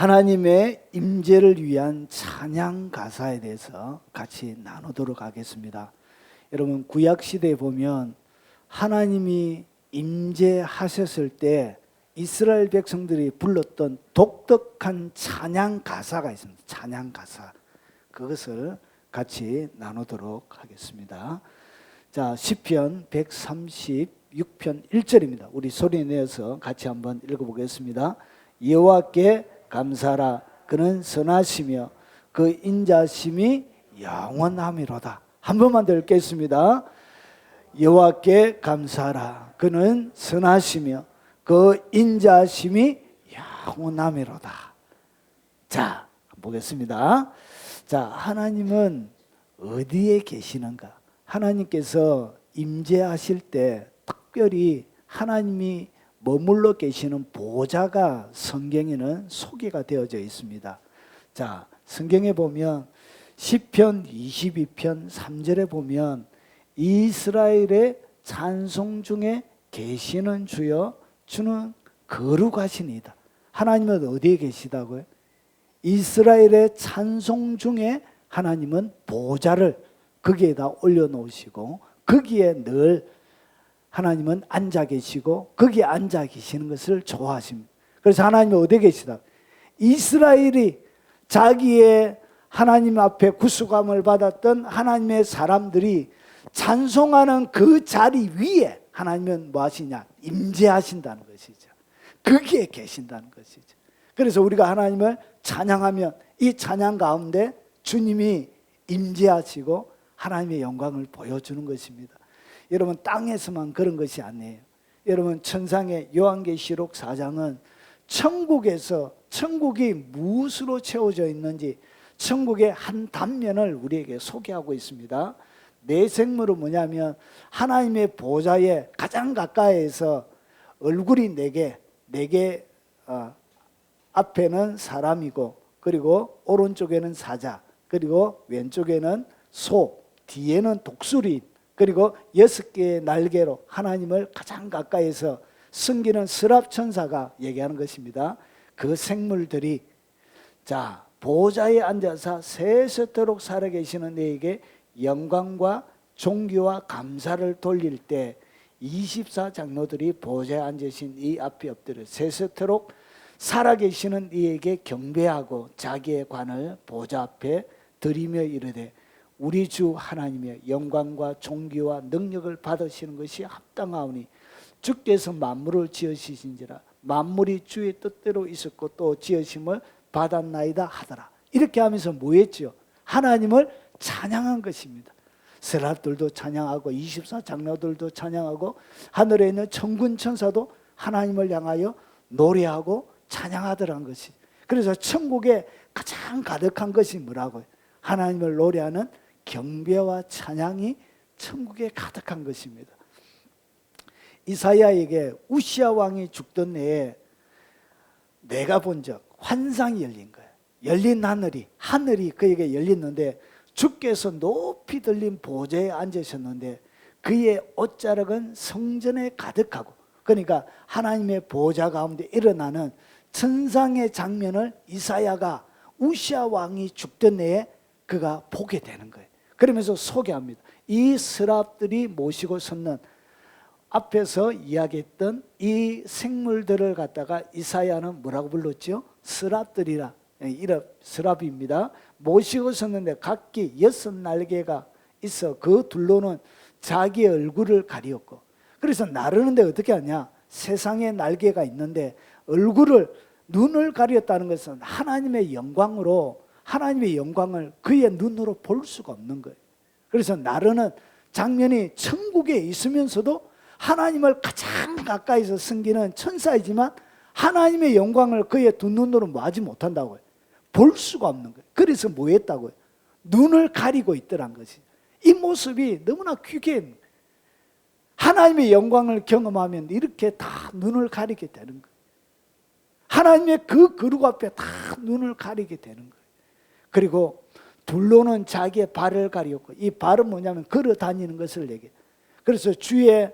하나님의 임재를 위한 찬양 가사에 대해서 같이 나누도록 하겠습니다. 여러분, 구약 시대에 보면 하나님이 임재하셨을 때 이스라엘 백성들이 불렀던 독특한 찬양 가사가 있습니다. 찬양 가사. 그것을 같이 나누도록 하겠습니다. 자, 시편 136편 1절입니다. 우리 소리 내어서 같이 한번 읽어보겠습니다. 여호와께 감사하라. 그는 선하시며 그 인자심이 영원함이로다. 한 번만 더 읽겠습니다. 여호와께 감사하라. 그는 선하시며 그 인자심이 영원함이로다. 자, 보겠습니다. 자, 하나님은 어디에 계시는가? 하나님께서 임재하실 때 특별히 하나님이 머물러 계시는 보좌가 성경에는 소개가 되어져 있습니다. 자, 성경에 보면 시편 22편 3절에 보면 이스라엘의 찬송 중에 계시는 주여 주는 거룩하시니이다. 하나님은 어디에 계시다고요? 이스라엘의 찬송 중에 하나님은 보좌를 거기에다 올려놓으시고 거기에 늘 하나님은 앉아 계시고 거기에 앉아 계시는 것을 좋아하십니다. 그래서 하나님이 어디에 계시다? 이스라엘이 자기의 하나님 앞에 구속함을 받았던 하나님의 사람들이 찬송하는 그 자리 위에 하나님은 뭐 하시냐? 임재하신다는 것이죠. 거기에 계신다는 것이죠. 그래서 우리가 하나님을 찬양하면 이 찬양 가운데 주님이 임재하시고 하나님의 영광을 보여주는 것입니다. 여러분, 땅에서만 그런 것이 아니에요. 여러분, 천상의 요한계시록 4장은 천국에서 천국이 무엇으로 채워져 있는지 천국의 한 단면을 우리에게 소개하고 있습니다. 내 생물은 뭐냐면 하나님의 보좌에 가장 가까이에서 얼굴이 네 개 앞에는 사람이고 그리고 오른쪽에는 사자 그리고 왼쪽에는 소 뒤에는 독수리 그리고 6개의 날개로 하나님을 가장 가까이에서 숨기는 스랍천사가 얘기하는 것입니다. 그 생물들이 자 보좌에 앉아서 세세토록 살아계시는 이에게 영광과 존귀와 감사를 돌릴 때 24장로들이 보좌에 앉으신 이 앞에 엎드려 세세토록 살아계시는 이에게 경배하고 자기의 관을 보좌 앞에 드리며 이르되 우리 주 하나님의 영광과 존귀와 능력을 받으시는 것이 합당하오니 주께서 만물을 지으시신지라 만물이 주의 뜻대로 있었고 또 지으심을 받았나이다 하더라. 이렇게 하면서 뭐 했죠? 하나님을 찬양한 것입니다. 세랍들도 찬양하고 24장로들도 찬양하고 하늘에 있는 천군 천사도 하나님을 향하여 노래하고 찬양하더란 것이. 그래서 천국에 가장 가득한 것이 뭐라고요? 하나님을 노래하는 경배와 찬양이 천국에 가득한 것입니다. 이사야에게 우시야 왕이 죽던 해에 내가 본 적 환상이 열린 거예요. 열린 하늘이 그에게 열렸는데 주께서 높이 들린 보좌에 앉으셨는데 그의 옷자락은 성전에 가득하고 그러니까 하나님의 보좌 가운데 일어나는 천상의 장면을 이사야가 우시야 왕이 죽던 해에 그가 보게 되는 거예요. 그러면서 소개합니다. 이 스랍들이 모시고 섰는 앞에서 이야기했던 이 생물들을 갖다가 이사야는 뭐라고 불렀죠? 스랍들이라. 이런 스랍입니다. 모시고 섰는데 각기 6날개가 있어 그 둘로는 자기 얼굴을 가리었고 그래서 나르는데 어떻게 하냐? 세상에 날개가 있는데 눈을 가렸다는 것은 하나님의 영광으로 하나님의 영광을 그의 눈으로 볼 수가 없는 거예요. 그래서 나르는 장면이 천국에 있으면서도 하나님을 가장 가까이서 섬기는 천사이지만 하나님의 영광을 그의 두 눈으로 보지 못한다고요. 볼 수가 없는 거예요. 그래서 뭐 했다고요? 눈을 가리고 있더란 것이. 이 모습이 너무나 귀한 하나님의 영광을 경험하면 이렇게 다 눈을 가리게 되는 거예요. 하나님의 그 거룩 앞에 다 눈을 가리게 되는 거예요. 그리고 둘로는 자기의 발을 가리었고 이 발은 뭐냐면 걸어 다니는 것을 얘기해요. 그래서 주의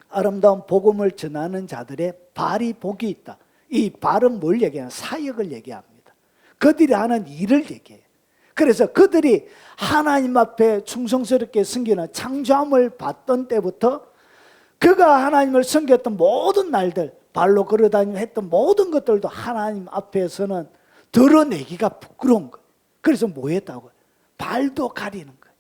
아름다운 복음을 전하는 자들의 발이 복이 있다. 이 발은 뭘 얘기하냐? 사역을 얘기합니다. 그들이 하는 일을 얘기해요. 그래서 그들이 하나님 앞에 충성스럽게 섬기는 창조함을 받던 때부터 그가 하나님을 섬겼던 모든 날들, 발로 걸어다니며 했던 모든 것들도 하나님 앞에서는 드러내기가 부끄러운 거예요. 그래서 뭐 했다고요? 발도 가리는 거예요.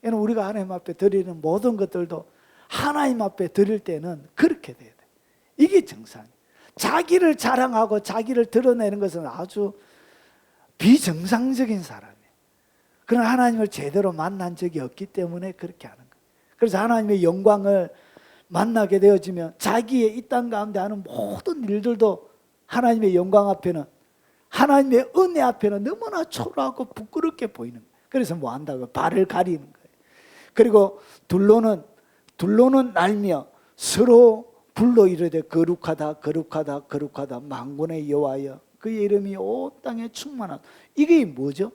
여러분, 우리가 하나님 앞에 드리는 모든 것들도 하나님 앞에 드릴 때는 그렇게 돼야 돼요. 이게 정상이에요. 자기를 자랑하고 자기를 드러내는 것은 아주 비정상적인 사람이에요. 그러나 하나님을 제대로 만난 적이 없기 때문에 그렇게 하는 거예요. 그래서 하나님의 영광을 만나게 되어지면 자기의 이 땅 가운데 하는 모든 일들도 하나님의 영광 앞에는, 하나님의 은혜 앞에는 너무나 초라하고 부끄럽게 보이는 거예요. 그래서 뭐 한다고요? 발을 가리는 거예요. 그리고 둘로는 날며 서로 불러 이르되 거룩하다 거룩하다 거룩하다 만군의 여호와여 그의 이름이 온 땅에 충만하다. 이게 뭐죠?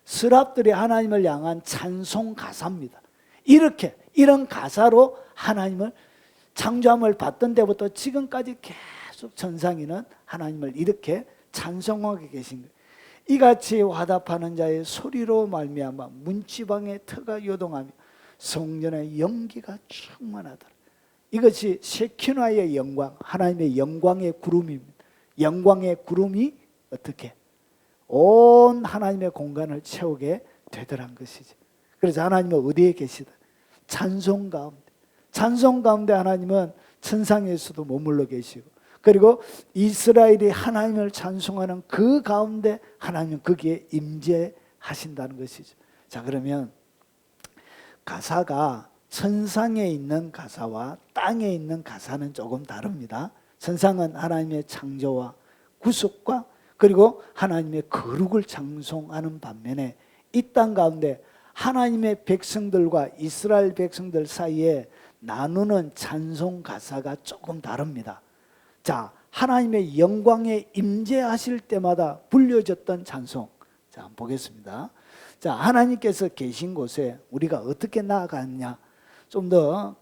스랍들이 하나님을 향한 찬송 가사입니다. 이런 가사로 하나님을 창조함을 받던 때부터 지금까지 계속 천상에는 하나님을 이렇게 찬송하게 계신 거예요. 이같이 화답하는 자의 소리로 말미암아 문지방의 터가 요동하며 성전의 연기가 충만하더라. 이것이 셰키나의 영광, 하나님의 영광의 구름입니다. 영광의 구름이 어떻게 온 하나님의 공간을 채우게 되더란 것이죠. 그래서 하나님은 어디에 계시다? 찬송 가운데. 찬송 가운데 하나님은 천상에서도 머물러 계시고, 그리고 이스라엘이 하나님을 찬송하는 그 가운데 하나님은 거기에 임재하신다는 것이죠. 자, 그러면 가사가 천상에 있는 가사와 땅에 있는 가사는 조금 다릅니다. 천상은 하나님의 창조와 구속과 그리고 하나님의 거룩을 찬송하는 반면에 이 땅 가운데 하나님의 백성들과 이스라엘 백성들 사이에 나누는 찬송 가사가 조금 다릅니다. 자, 하나님의 영광에 임재하실 때마다 불려졌던 찬송. 자, 한번 보겠습니다. 자, 하나님께서 계신 곳에 우리가 어떻게 나아가느냐? 좀 더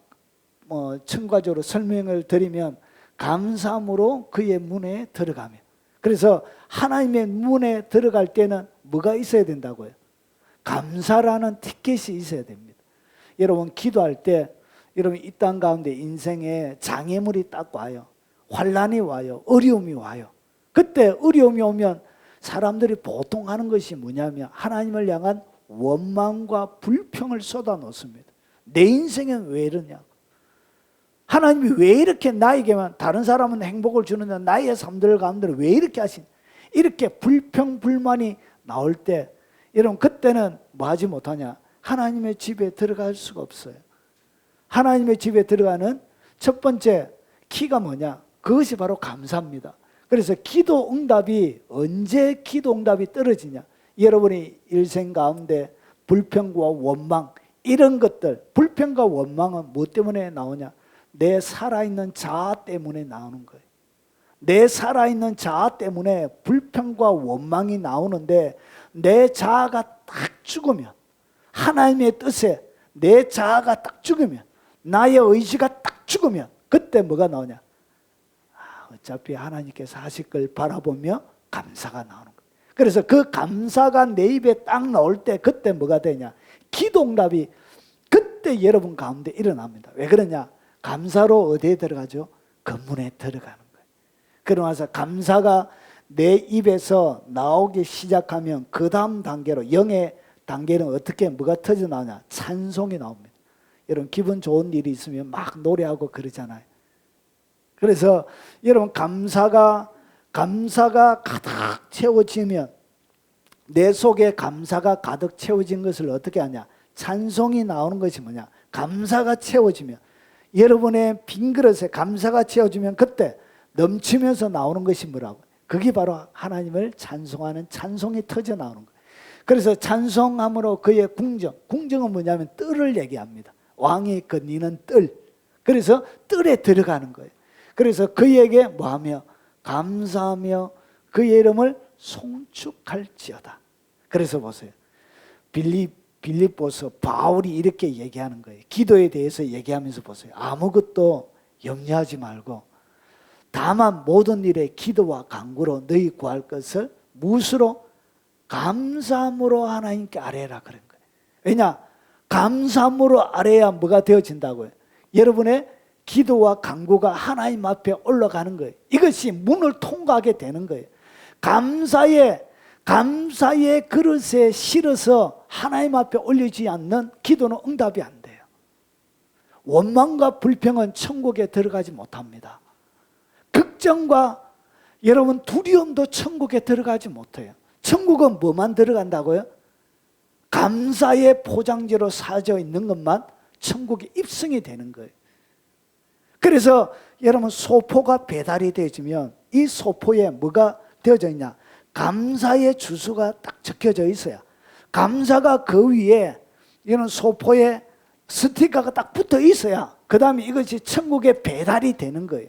첨가적으로 설명을 드리면 감사함으로 그의 문에 들어가며, 그래서 하나님의 문에 들어갈 때는 뭐가 있어야 된다고요? 감사라는 티켓이 있어야 됩니다. 여러분, 기도할 때 여러분 이 땅 가운데 인생에 장애물이 딱 와요. 환난이 와요. 어려움이 와요. 그때 어려움이 오면 사람들이 보통 하는 것이 뭐냐면 하나님을 향한 원망과 불평을 쏟아놓습니다. 내 인생은 왜 이러냐? 하나님이 왜 이렇게 나에게만, 다른 사람은 행복을 주는데 나의 삶들 가운데 왜 이렇게 하신? 이렇게 불평 불만이 나올 때 여러분 그때는 뭐 하지 못하냐? 하나님의 집에 들어갈 수가 없어요. 하나님의 집에 들어가는 첫 번째 키가 뭐냐? 그것이 바로 감사입니다. 그래서 기도 응답이, 언제 기도 응답이 떨어지냐? 여러분이 일생 가운데 불평과 원망, 이런 것들, 불평과 원망은 무엇 때문에 나오냐? 내 살아있는 자아 때문에 나오는 거예요. 내 살아있는 자아 때문에 불평과 원망이 나오는데, 내 자아가 딱 죽으면, 하나님의 뜻에 내 자아가 딱 죽으면, 나의 의지가 딱 죽으면 그때 뭐가 나오냐? 어차피 하나님께서 하실 걸 바라보며 감사가 나오는 거예요. 그래서 그 감사가 내 입에 딱 나올 때 그때 뭐가 되냐? 기도응답이 그때 여러분 가운데 일어납니다. 왜 그러냐? 감사로 어디에 들어가죠? 그 문에 들어가는 거예요. 그러고 나서 감사가 내 입에서 나오기 시작하면 그 다음 단계로, 영의 단계는 어떻게 뭐가 터져 나오냐? 찬송이 나옵니다. 여러분 기분 좋은 일이 있으면 막 노래하고 그러잖아요. 그래서 여러분 감사가 가득 채워지면, 내 속에 감사가 가득 채워진 것을 어떻게 하냐? 찬송이 나오는 것이 뭐냐? 감사가 채워지면, 여러분의 빈 그릇에 감사가 채워지면 그때 넘치면서 나오는 것이 뭐라고? 그게 바로 하나님을 찬송하는 찬송이 터져 나오는 거예요. 그래서 찬송함으로 그의 궁정은 뭐냐면 뜰을 얘기합니다. 왕이 거니는 뜰. 그래서 뜰에 들어가는 거예요. 그래서 그에게 뭐하며? 감사하며 그의 이름을 송축할지어다. 그래서 보세요. 빌립보서 바울이 이렇게 얘기하는 거예요. 기도에 대해서 얘기하면서 보세요. 아무것도 염려하지 말고 다만 모든 일에 기도와 간구로 너희 구할 것을 무엇으로? 감사함으로 하나님께 아뢰라 그런 거예요. 왜냐? 감사함으로 아뢰야 뭐가 되어진다고요? 여러분의 기도와 간구가 하나님 앞에 올라가는 거예요. 이것이 문을 통과하게 되는 거예요. 감사의 그릇에 실어서 하나님 앞에 올리지 않는 기도는 응답이 안 돼요. 원망과 불평은 천국에 들어가지 못합니다. 걱정과 여러분 두려움도 천국에 들어가지 못해요. 천국은 뭐만 들어간다고요? 감사의 포장지로 사져 있는 것만 천국에 입성이 되는 거예요. 그래서 여러분 소포가 배달이 되어지면 이 소포에 뭐가 되어져 있냐? 감사의 주소가 딱 적혀져 있어요. 감사가 그 위에 이런 소포에 스티커가 딱 붙어 있어야 그 다음에 이것이 천국에 배달이 되는 거예요.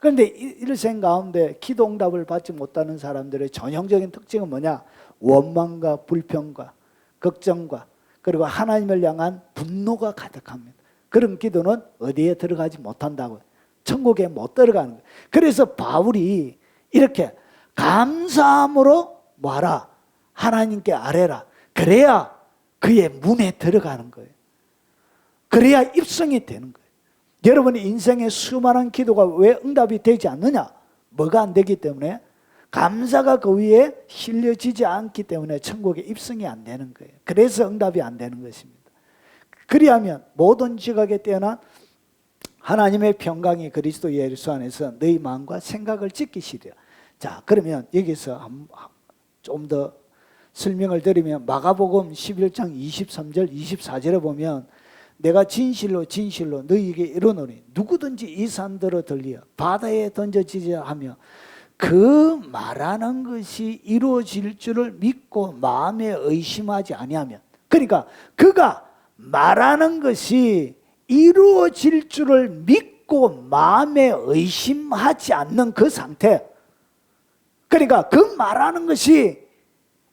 그런데 일생 가운데 기도 응답을 받지 못하는 사람들의 전형적인 특징은 뭐냐? 원망과 불평과 걱정과 그리고 하나님을 향한 분노가 가득합니다. 그런 기도는 어디에 들어가지 못한다고요? 천국에 못 들어가는 거예요. 그래서 바울이 이렇게 감사함으로 뭐하라? 하나님께 아뢰라. 그래야 그의 문에 들어가는 거예요. 그래야 입성이 되는 거예요. 여러분의 인생의 수많은 기도가 왜 응답이 되지 않느냐? 뭐가 안 되기 때문에? 감사가 그 위에 실려지지 않기 때문에 천국에 입성이 안 되는 거예요. 그래서 응답이 안 되는 것입니다. 그리하면 모든 지각에 뛰어난 하나님의 평강이 그리스도 예수 안에서 너희 마음과 생각을 지키시리라. 자, 그러면 여기서 좀 더 설명을 드리면 마가복음 11장 23절 24절에 보면 내가 진실로 너희에게 이르노니 누구든지 이 산더러 들리어 바다에 던져지자 하며 그 말하는 것이 이루어질 줄을 믿고 마음에 의심하지 아니하면, 그러니까 그가 말하는 것이 이루어질 줄을 믿고 마음에 의심하지 않는 그 상태, 그러니까 그 말하는 것이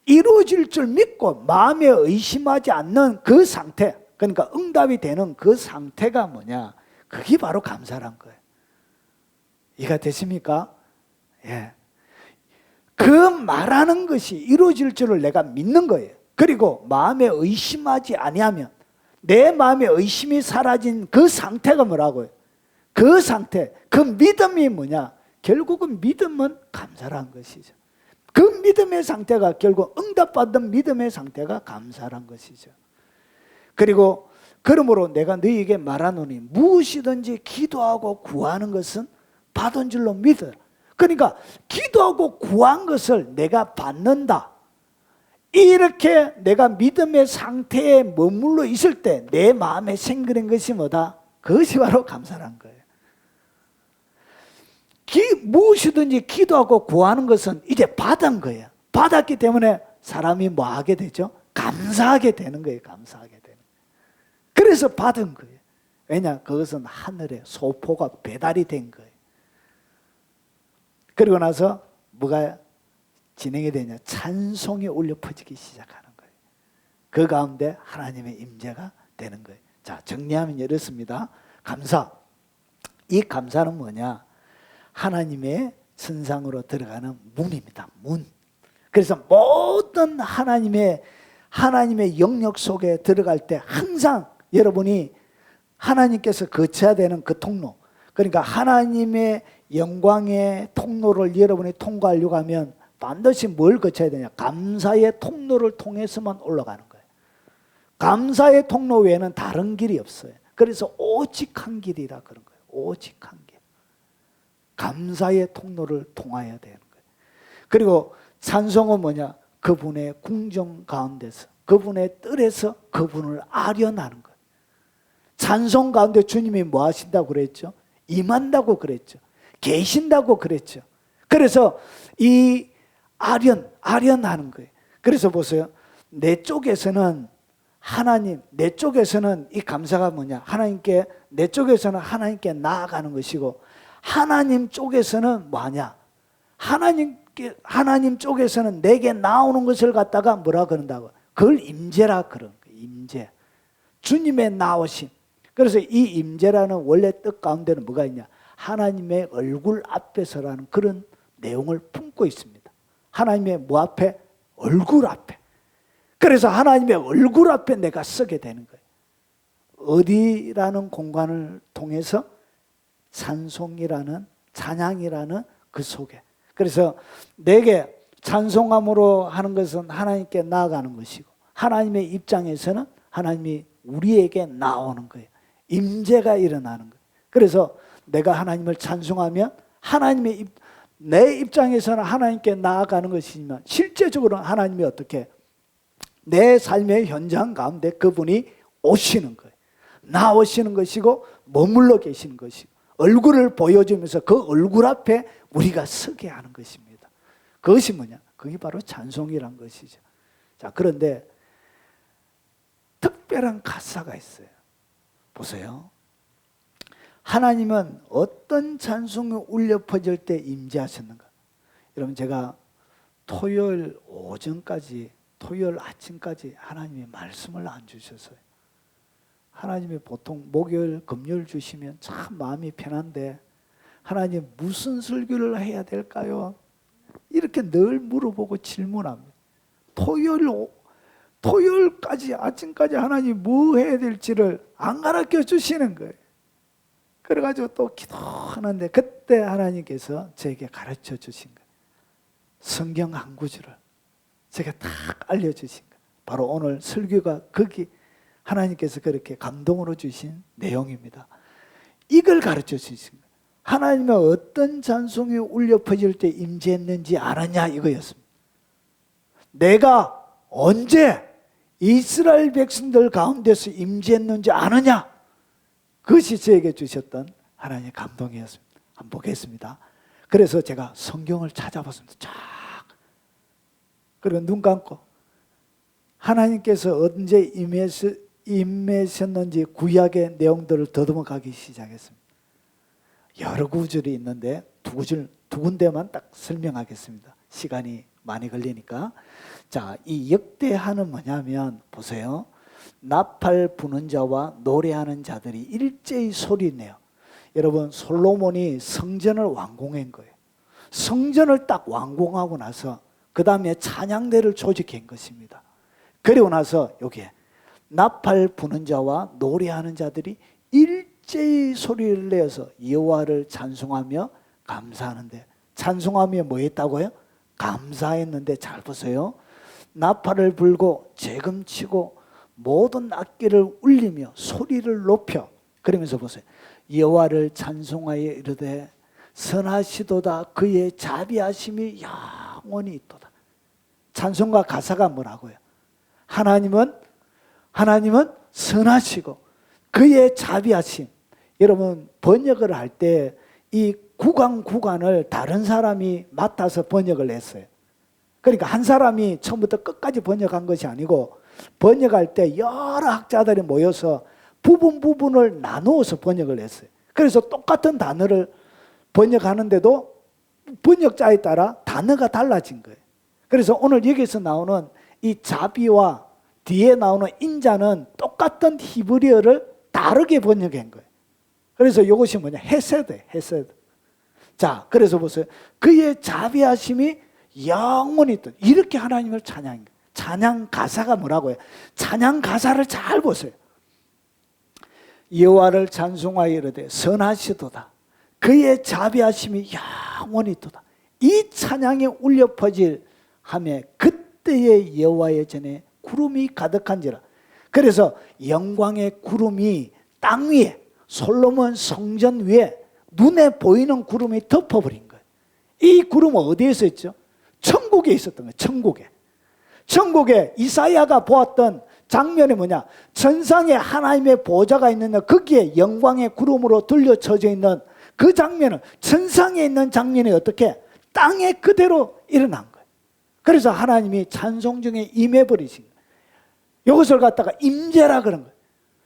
이루어질 줄 믿고 마음에 의심하지 않는 그 상태, 그러니까 응답이 되는 그 상태가 뭐냐? 그게 바로 감사란 거예요. 이해가 되십니까? 예. 그 말하는 것이 이루어질 줄을 내가 믿는 거예요. 그리고 마음에 의심하지 아니하면, 내 마음에 의심이 사라진 그 상태가 뭐라고요? 그 상태, 그 믿음이 뭐냐? 결국은 믿음은 감사란 것이죠. 그 믿음의 상태가 결국 응답받은 믿음의 상태가 감사란 것이죠. 그리고 그러므로 내가 너희에게 말하노니 무엇이든지 기도하고 구하는 것은 받은 줄로 믿어라. 그러니까 기도하고 구한 것을 내가 받는다. 이렇게 내가 믿음의 상태에 머물러 있을 때 내 마음에 생기는 것이 뭐다? 그것이 바로 감사란 거예요. 무엇이든지 기도하고 구하는 것은 이제 받은 거예요. 받았기 때문에 사람이 뭐 하게 되죠? 감사하게 되는 거예요. 감사하게 되는 거예요. 그래서 받은 거예요. 왜냐? 그것은 하늘에 소포가 배달이 된 거예요. 그리고 나서 뭐가 진행이 되냐? 찬송이 울려 퍼지기 시작하는 거예요. 그 가운데 하나님의 임재가 되는 거예요. 자, 정리하면 이렇습니다. 감사. 이 감사는 뭐냐? 하나님의 선상으로 들어가는 문입니다. 문. 그래서 모든 하나님의 영역 속에 들어갈 때 항상 여러분이 하나님께서 거쳐야 되는 그 통로, 그러니까 하나님의 영광의 통로를 여러분이 통과하려고 하면 반드시 뭘 거쳐야 되냐? 감사의 통로를 통해서만 올라가는 거예요. 감사의 통로 외에는 다른 길이 없어요. 그래서 오직 한 길이라 그런 거예요. 오직 한 길. 감사의 통로를 통하여야 되는 거예요. 그리고 찬송은 뭐냐? 그분의 궁정 가운데서, 그분의 뜰에서 그분을 아련하는 거예요. 찬송 가운데 주님이 뭐 하신다고 그랬죠? 임한다고 그랬죠. 계신다고 그랬죠. 그래서 이 아련하는 거예요. 그래서 보세요. 내 쪽에서는 하나님, 내 쪽에서는 이 감사가 뭐냐? 내 쪽에서는 하나님께 나아가는 것이고, 하나님 쪽에서는 뭐하냐? 하나님 쪽에서는 내게 나오는 것을 갖다가 뭐라 그런다고? 그걸 임재라 그런 거예요. 임재. 주님의 나오심. 그래서 이 임재라는 원래 뜻 가운데는 뭐가 있냐? 하나님의 얼굴 앞에서라는 그런 내용을 품고 있습니다. 하나님의 뭐 앞에? 얼굴 앞에. 그래서 하나님의 얼굴 앞에 내가 서게 되는 거예요. 어디라는 공간을 통해서? 찬송이라는, 찬양이라는 그 속에. 그래서 내게 찬송함으로 하는 것은 하나님께 나아가는 것이고, 하나님의 입장에서는 하나님이 우리에게 나오는 거예요. 임재가 일어나는 거예요. 그래서 내가 하나님을 찬송하면 하나님의 내 입장에서는 하나님께 나아가는 것이지만, 실제적으로 하나님이 어떻게 내 삶의 현장 가운데 그분이 오시는 거예요. 나오시는 것이고 머물러 계시는 것이고, 얼굴을 보여주면서 그 얼굴 앞에 우리가 서게 하는 것입니다. 그것이 뭐냐? 그게 바로 찬송이란 것이죠. 자, 그런데 특별한 가사가 있어요. 보세요. 하나님은 어떤 찬송이 울려 퍼질 때 임재하셨는가? 여러분, 제가 토요일 오전까지, 토요일 아침까지 하나님이 말씀을 안 주셔서요. 하나님이 보통 목요일, 금요일 주시면 참 마음이 편한데, 하나님 무슨 설교를 해야 될까요? 이렇게 늘 물어보고 질문합니다. 토요일까지, 아침까지 하나님 뭐 해야 될지를 안 가르쳐 주시는 거예요. 그래가지고 또 기도하는데, 그때 하나님께서 저에게 가르쳐 주신 거예요. 성경 한 구절을 제가 딱 알려주신 거예요. 바로 오늘 설교가 거기 하나님께서 그렇게 감동으로 주신 내용입니다. 이걸 가르쳐 주신 거예요. 하나님은 어떤 찬송이 울려 퍼질 때 임재했는지 아느냐, 이거였습니다. 내가 언제 이스라엘 백성들 가운데서 임재했는지 아느냐, 그것이 저에게 주셨던 하나님의 감동이었습니다. 한번 보겠습니다. 그래서 제가 성경을 찾아봤습니다. 쫙. 그리고 눈 감고 하나님께서 언제 임하셨는지 구약의 내용들을 더듬어 가기 시작했습니다. 여러 구절이 있는데 두 군데만 딱 설명하겠습니다. 시간이 많이 걸리니까. 자, 이 역대하는 뭐냐면, 보세요. 나팔 부는 자와 노래하는 자들이 일제히 소리내요. 여러분, 솔로몬이 성전을 완공한 거예요. 성전을 딱 완공하고 나서 그 다음에 찬양대를 조직한 것입니다. 그리고 나서 여기에 나팔 부는 자와 노래하는 자들이 일제히 소리를 내어서 여호와를 찬송하며 감사하는데, 찬송하며 뭐 했다고요? 감사했는데, 잘 보세요. 나팔을 불고 재금치고 모든 악기를 울리며 소리를 높여, 그러면서 보세요. 여호와를 찬송하여 이르되 선하시도다, 그의 자비하심이 영원히 있도다. 찬송가 가사가 뭐라고요? 하나님은 선하시고 그의 자비하심. 여러분, 번역을 할 때 이 구간을 다른 사람이 맡아서 번역을 했어요. 그러니까 한 사람이 처음부터 끝까지 번역한 것이 아니고, 번역할 때 여러 학자들이 모여서 부분을 나누어서 번역을 했어요. 그래서 똑같은 단어를 번역하는데도 번역자에 따라 단어가 달라진 거예요. 그래서 오늘 여기서 나오는 이 자비와 뒤에 나오는 인자는 똑같은 히브리어를 다르게 번역한 거예요. 그래서 이것이 뭐냐? 헤세드. 자, 그래서 보세요. 그의 자비하심이 영원히 있다. 이렇게 하나님을 찬양한 거예요. 찬양 가사가 뭐라고요? 찬양 가사를 잘 보세요. 여호와를 찬송하여 이르되 선하시도다, 그의 자비하심이 영원히 있도다. 이 찬양이 울려 퍼질 하며 그때의 여호와의 전에 구름이 가득한지라. 그래서 영광의 구름이 땅 위에, 솔로몬 성전 위에 눈에 보이는 구름이 덮어버린 거예요. 이 구름은 어디에 있었죠? 천국에 있었던 거예요. 천국에 이사야가 보았던 장면이 뭐냐? 천상에 하나님의 보좌가 있는데 거기에 영광의 구름으로 둘러쳐져 있는 그 장면은, 천상에 있는 장면이 어떻게? 땅에 그대로 일어난 거예요. 그래서 하나님이 찬송 중에 임해버리신 거예요. 이것을 갖다가 임재라 그런 거예요.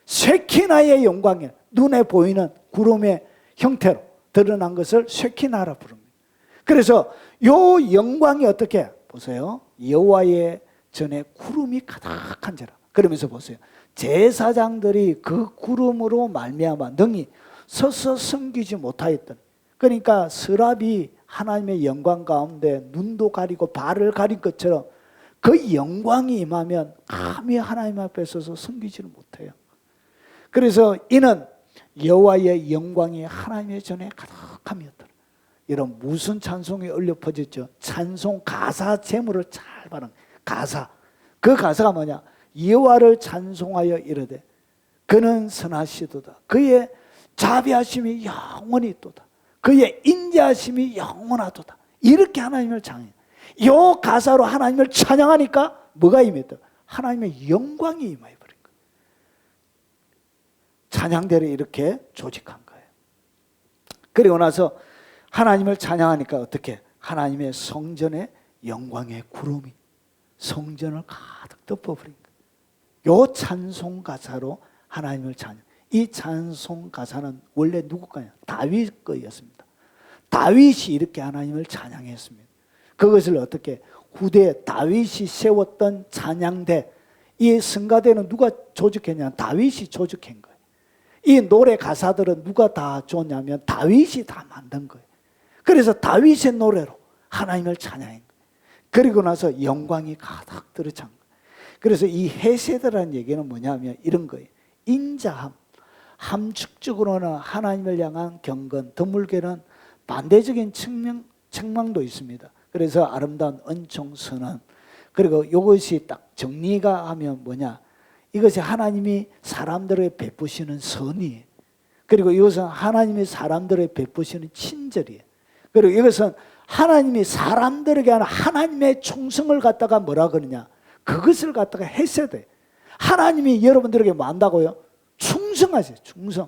쉐키나의 영광이 눈에 보이는 구름의 형태로 드러난 것을 쉐키나라 부릅니다. 그래서 이 영광이 어떻게? 보세요. 여호와의 전에 구름이 가득한지라. 그러면서 보세요. 제사장들이 그 구름으로 말미암아 능히 서서 섬기지 못하였던, 그러니까 서랍이 하나님의 영광 가운데 눈도 가리고 발을 가린 것처럼 그 영광이 임하면 감히 하나님 앞에 서서 섬기지를 못해요. 그래서 이는 여호와의 영광이 하나님의 전에 가득함이었더라. 이런 무슨 찬송이 울려 퍼졌죠? 찬송 가사 제목을 잘 봐라. 가사. 그 가사가 뭐냐? 여호와를 찬송하여 이르되 그는 선하시도다. 그의 자비하심이 영원히 있도다. 그의 인자하심이 영원하도다. 이렇게 하나님을 찬양해요. 이 가사로 하나님을 찬양하니까 뭐가 임했다? 하나님의 영광이 임해버린 거예요. 찬양대를 이렇게 조직한 거예요. 그리고 나서 하나님을 찬양하니까 어떻게? 하나님의 성전에 영광의 구름이 성전을 가득 덮어버린 거예요. 이 찬송 가사로 하나님을 찬양. 이 찬송 가사는 원래 누구 거냐? 다윗 거였습니다. 다윗이 이렇게 하나님을 찬양했습니다. 그것을 어떻게? 후대에 다윗이 세웠던 찬양대, 이 성가대는 누가 조직했냐? 다윗이 조직한 거예요. 이 노래 가사들은 누가 다 줬냐면 다윗이 다 만든 거예요. 그래서 다윗의 노래로 하나님을 찬양한 거예요. 그리고 나서 영광이 가득 들어찬 거예요. 그래서 이 헤세드라는 얘기는 뭐냐면 이런 거예요. 인자함, 함축적으로는 하나님을 향한 경건, 드물게는 반대적인 책망도 있습니다. 그래서 아름다운 은총, 선언. 그리고 이것이 딱 정리가 하면 뭐냐? 이것이 하나님이 사람들에게 베푸시는 선이에요. 그리고 이것은 하나님이 사람들에게 베푸시는 친절이에요. 그리고 이것은 하나님이 사람들에게 하는 하나님의 충성을 갖다가 뭐라 그러냐? 그것을 갖다가 헤세드. 하나님이 여러분들에게 뭐 한다고요? 충성하세요. 충성.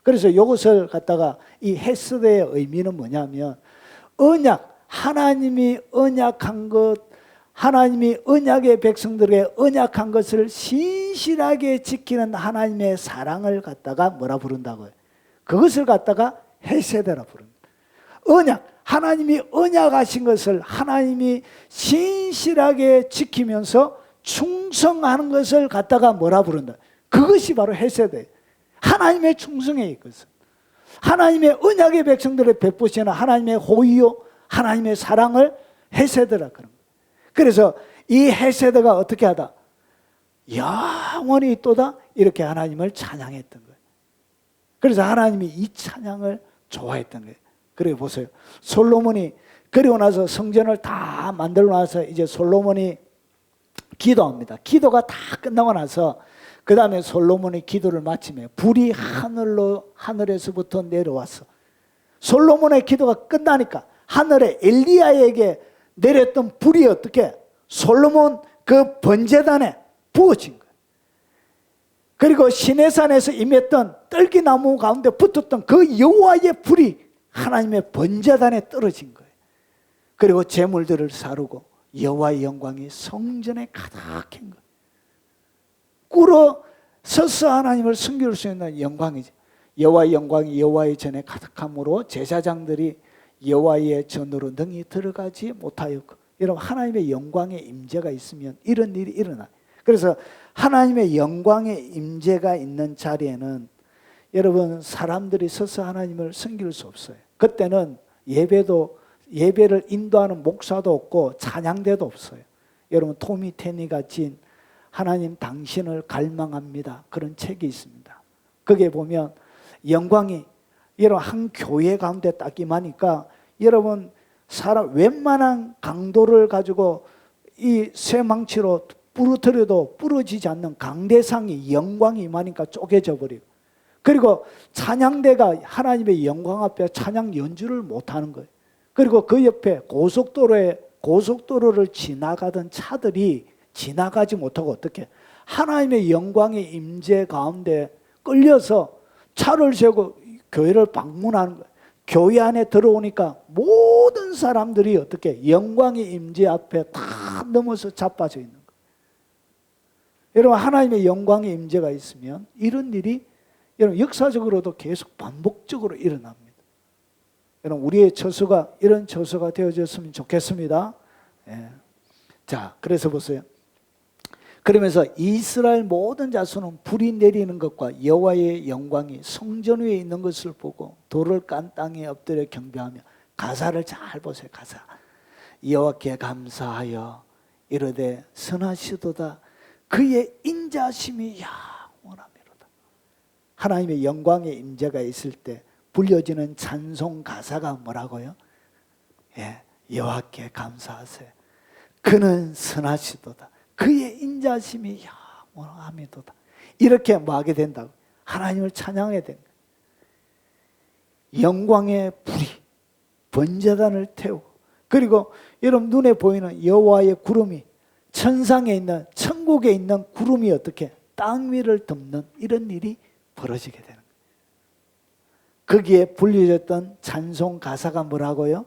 그래서 이것을 갖다가 이 헤세드의 의미는 뭐냐면 언약, 하나님이 언약한 것, 하나님이 언약의 백성들에게 언약한 것을 신실하게 지키는 하나님의 사랑을 갖다가 뭐라 부른다고요? 그것을 갖다가 헤세드라 부릅니다. 언약, 하나님이 언약하신 것을 하나님이 신실하게 지키면서 충성하는 것을 갖다가 뭐라 부른다? 그것이 바로 헤세드예요. 하나님의 충성에 이것은. 하나님의 언약의 백성들을 베푸시는 하나님의 호의요, 하나님의 사랑을 헤세드라 그런 거예요. 그래서 이 헤세드가 어떻게 하다? 영원히 있도다 이렇게 하나님을 찬양했던 거예요. 그래서 하나님이 이 찬양을 좋아했던 거예요. 그리고 보세요. 솔로몬이 그리고 나서 성전을 다 만들고 나서 이제 솔로몬이 기도합니다. 기도가 다 끝나고 나서 그 다음에 솔로몬이 기도를 마치며 불이 하늘에서부터 내려왔어. 솔로몬의 기도가 끝나니까 하늘에 엘리야에게 내렸던 불이 어떻게? 솔로몬 그 번제단에 부어진 거예요. 그리고 시내산에서 임했던 떨기나무 가운데 붙었던 그 여호와의 불이 하나님의 번제단에 떨어진 거예요. 그리고 제물들을 사르고 여호와의 영광이 성전에 가득한 거예요. 꿇어 서서 하나님을 섬길 수 있는 영광이죠. 여호와의 영광이 여호와의 전에 가득함으로 제사장들이 여호와의 전으로 능히 들어가지 못하였고, 여러분 하나님의 영광의 임재가 있으면 이런 일이 일어나요. 그래서 하나님의 영광의 임재가 있는 자리에는 여러분 사람들이 서서 하나님을 섬길 수 없어요. 그때는 예배를 인도하는 목사도 없고 찬양대도 없어요. 여러분 토미 테니가 진 하나님 당신을 갈망합니다 그런 책이 있습니다. 거기에 보면 영광이 여러분 한 교회 가운데 딱 임하니까 여러분 사람 웬만한 강도를 가지고 이 쇠망치로 부러뜨려도 부러지지 않는 강대상이 영광이 임하니까 쪼개져 버리고, 그리고 찬양대가 하나님의 영광 앞에 찬양 연주를 못하는 거예요. 그리고 그 옆에 고속도로를 지나가던 차들이 지나가지 못하고 어떻게 하나님의 영광의 임재 가운데 끌려서 차를 세우고 교회를 방문하는 거예요. 교회 안에 들어오니까 모든 사람들이 어떻게 영광의 임재 앞에 다 넘어서 자빠져 있는 거예요. 여러분 하나님의 영광의 임재가 있으면 이런 일이 여러분 역사적으로도 계속 반복적으로 일어납니다. 여러분 우리의 처소가 이런 처소가 되어졌으면 좋겠습니다. 예. 자, 그래서 보세요. 그러면서 이스라엘 모든 자손은 불이 내리는 것과 여호와의 영광이 성전 위에 있는 것을 보고 돌을 깐 땅에 엎드려 경배하며, 가사를 잘 보세요. 가사. 여호와께 감사하여 이르되 선하시도다. 그의 인자심이 영원하미로다. 하나님의 영광의 임재가 있을 때 불려지는 찬송 가사가 뭐라고요? 여호와께 감사하세요. 그는 선하시도다. 그의 인자심이 영원하미도다. 이렇게 하게 된다고. 하나님을 찬양해야 된다. 영광의 불이 번제단을 태우고, 그리고 여러분 눈에 보이는 여호와의 구름이, 천상에 있는, 천국에 있는 구름이 어떻게 땅 위를 덮는 이런 일이 벌어지게 되는 거예요. 거기에 불려졌던 찬송 가사가 뭐라고요?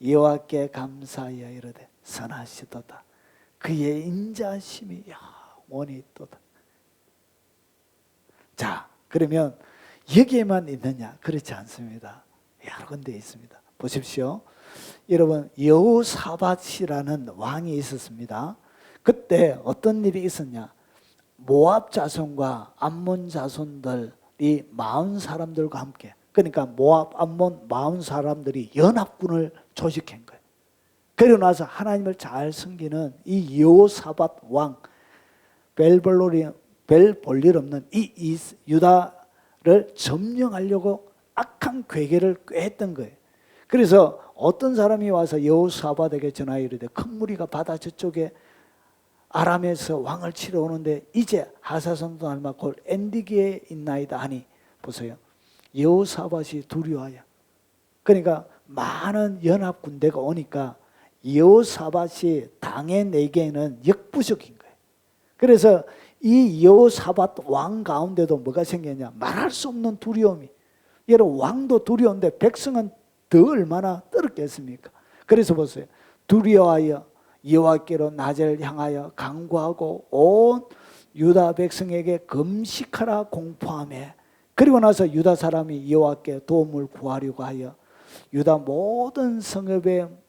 여호와께 감사하여 이르되 선하시도다. 그의 인자심이 영원히 있도다. 자, 그러면 여기에만 있느냐? 그렇지 않습니다. 여러 군데 있습니다. 보십시오. 여러분, 여호사밧이라는 왕이 있었습니다. 그때 어떤 일이 있었냐? 모압 자손과 암몬 자손들이 40사람들과 함께, 그러니까 모압, 암몬 40사람들이 연합군을 조직한 거예요. 그러고 나서 하나님을 잘 섬기는 이 여호사밧 왕, 벨볼일 없는 이 유다를 점령하려고 악한 괴계를 꾀했던 거예요. 그래서 어떤 사람이 와서 여호사밧에게 전하여 이르되, 큰 무리가 바다 저쪽에 아람에서 왕을 치러 오는데 이제 하사손도 닮아 곧 엔디기에 있나이다 하니, 보세요. 여호사밧이 두려워하여, 그러니까 많은 연합 군대가 오니까 여호사밧이 당해내기에는 역부족인 거예요. 그래서 이 여호사밧 왕 가운데도 뭐가 생겼냐? 말할 수 없는 두려움이. 여러분, 왕도 두려운데 백성은 더 얼마나 떨었겠습니까? 그래서 보세요. 두려워하여 여호와께로 낮을 향하여 간구하고 온 유다 백성에게 금식하라 공포하며, 그리고 나서 유다 사람이 여호와께 도움을 구하려고 하여 유다 모든 성읍에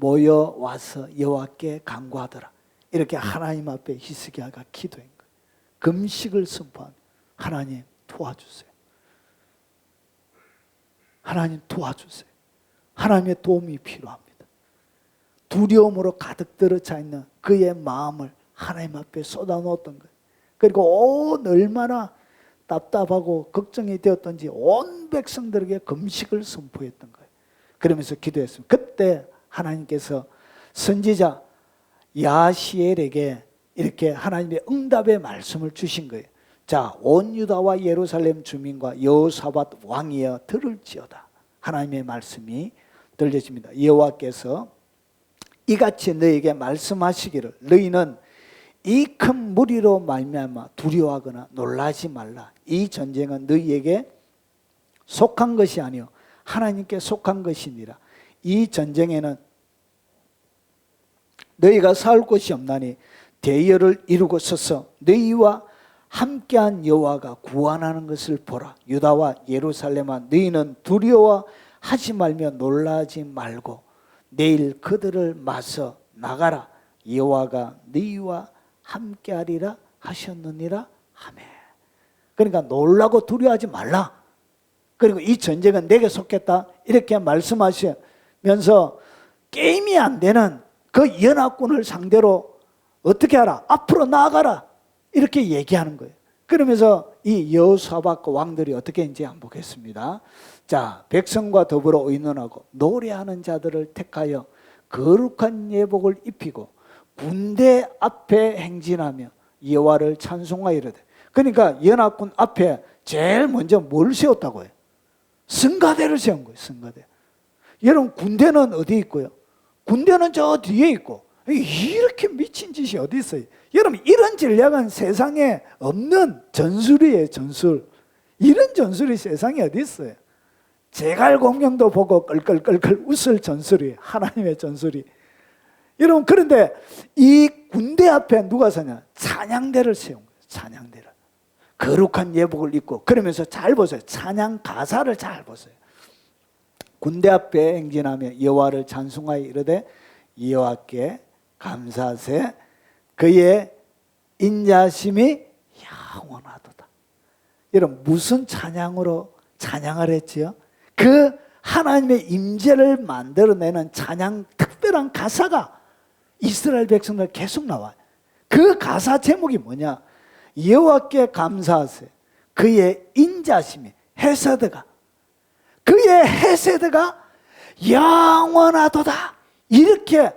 모여와서 여호와께 간구하더라. 이렇게 하나님 앞에 히스기야가 기도한 거예요. 금식을 선포하며, 하나님 도와주세요. 하나님 도와주세요. 하나님의 도움이 필요합니다. 두려움으로 가득 들어차 있는 그의 마음을 하나님 앞에 쏟아놓았던 거예요. 그리고 얼마나 답답하고 걱정이 되었던지 온 백성들에게 금식을 선포했던 거예요. 그러면서 기도했습니다. 그때 하나님께서 선지자 야시엘에게 이렇게 하나님의 응답의 말씀을 주신 거예요. 자, 온 유다와 예루살렘 주민과 여호사밧 왕이여 들을지어다. 하나님의 말씀이 들려집니다. 여호와께서 이같이 너희에게 말씀하시기를, 너희는 이 큰 무리로 말미암아 두려워하거나 놀라지 말라. 이 전쟁은 너희에게 속한 것이 아니요 하나님께 속한 것이니라. 이 전쟁에는 너희가 싸울 곳이 없나니 대열을 이루고 서서 너희와 함께한 여호와가 구원하는 것을 보라. 유다와 예루살렘아, 너희는 두려워하지 말며 놀라지 말고 내일 그들을 맞서 나가라. 여호와가 너희와 함께하리라 하셨느니라 하매. 그러니까 놀라고 두려워하지 말라. 그리고 이 전쟁은 내게 속했다 이렇게 말씀하시면서 게임이 안 되는 그 연합군을 상대로 어떻게 하라? 앞으로 나아가라. 이렇게 얘기하는 거예요. 그러면서 이 여호사밧 왕들이 어떻게 했는지 한번 보겠습니다. 자, 백성과 더불어 의논하고 노래하는 자들을 택하여 거룩한 예복을 입히고 군대 앞에 행진하며 여호와를 찬송하여 이르되. 그러니까 연합군 앞에 제일 먼저 뭘 세웠다고요? 성가대를 세운 거예요. 성가대. 여러분, 군대는 어디 있고요? 군대는 저 뒤에 있고. 이렇게 미친 짓이 어디 있어요? 여러분, 이런 전략은 세상에 없는 전술이에요. 전술. 이런 전술이 세상에 어디 있어요? 제갈공명도 보고 끌끌끌끌 웃을 전술이, 하나님의 전술이. 여러분, 그런데 이 군대 앞에 누가 서냐? 찬양대를 세운 거예요. 찬양대를. 거룩한 예복을 입고. 그러면서 잘 보세요. 찬양 가사를 잘 보세요. 군대 앞에 행진하며 여호와를 찬송하여 이르되 여호와께 감사하세. 그의 인자심이 영원하도다. 여러분 무슨 찬양으로 찬양을 했지요? 그 하나님의 임재를 만들어내는 찬양 특별한 가사가 이스라엘 백성들 계속 나와요. 그 가사 제목이 뭐냐? 여호와께 감사하세요. 그의 인자심이 헤세드가 그의 헤세드가 영원하도다. 이렇게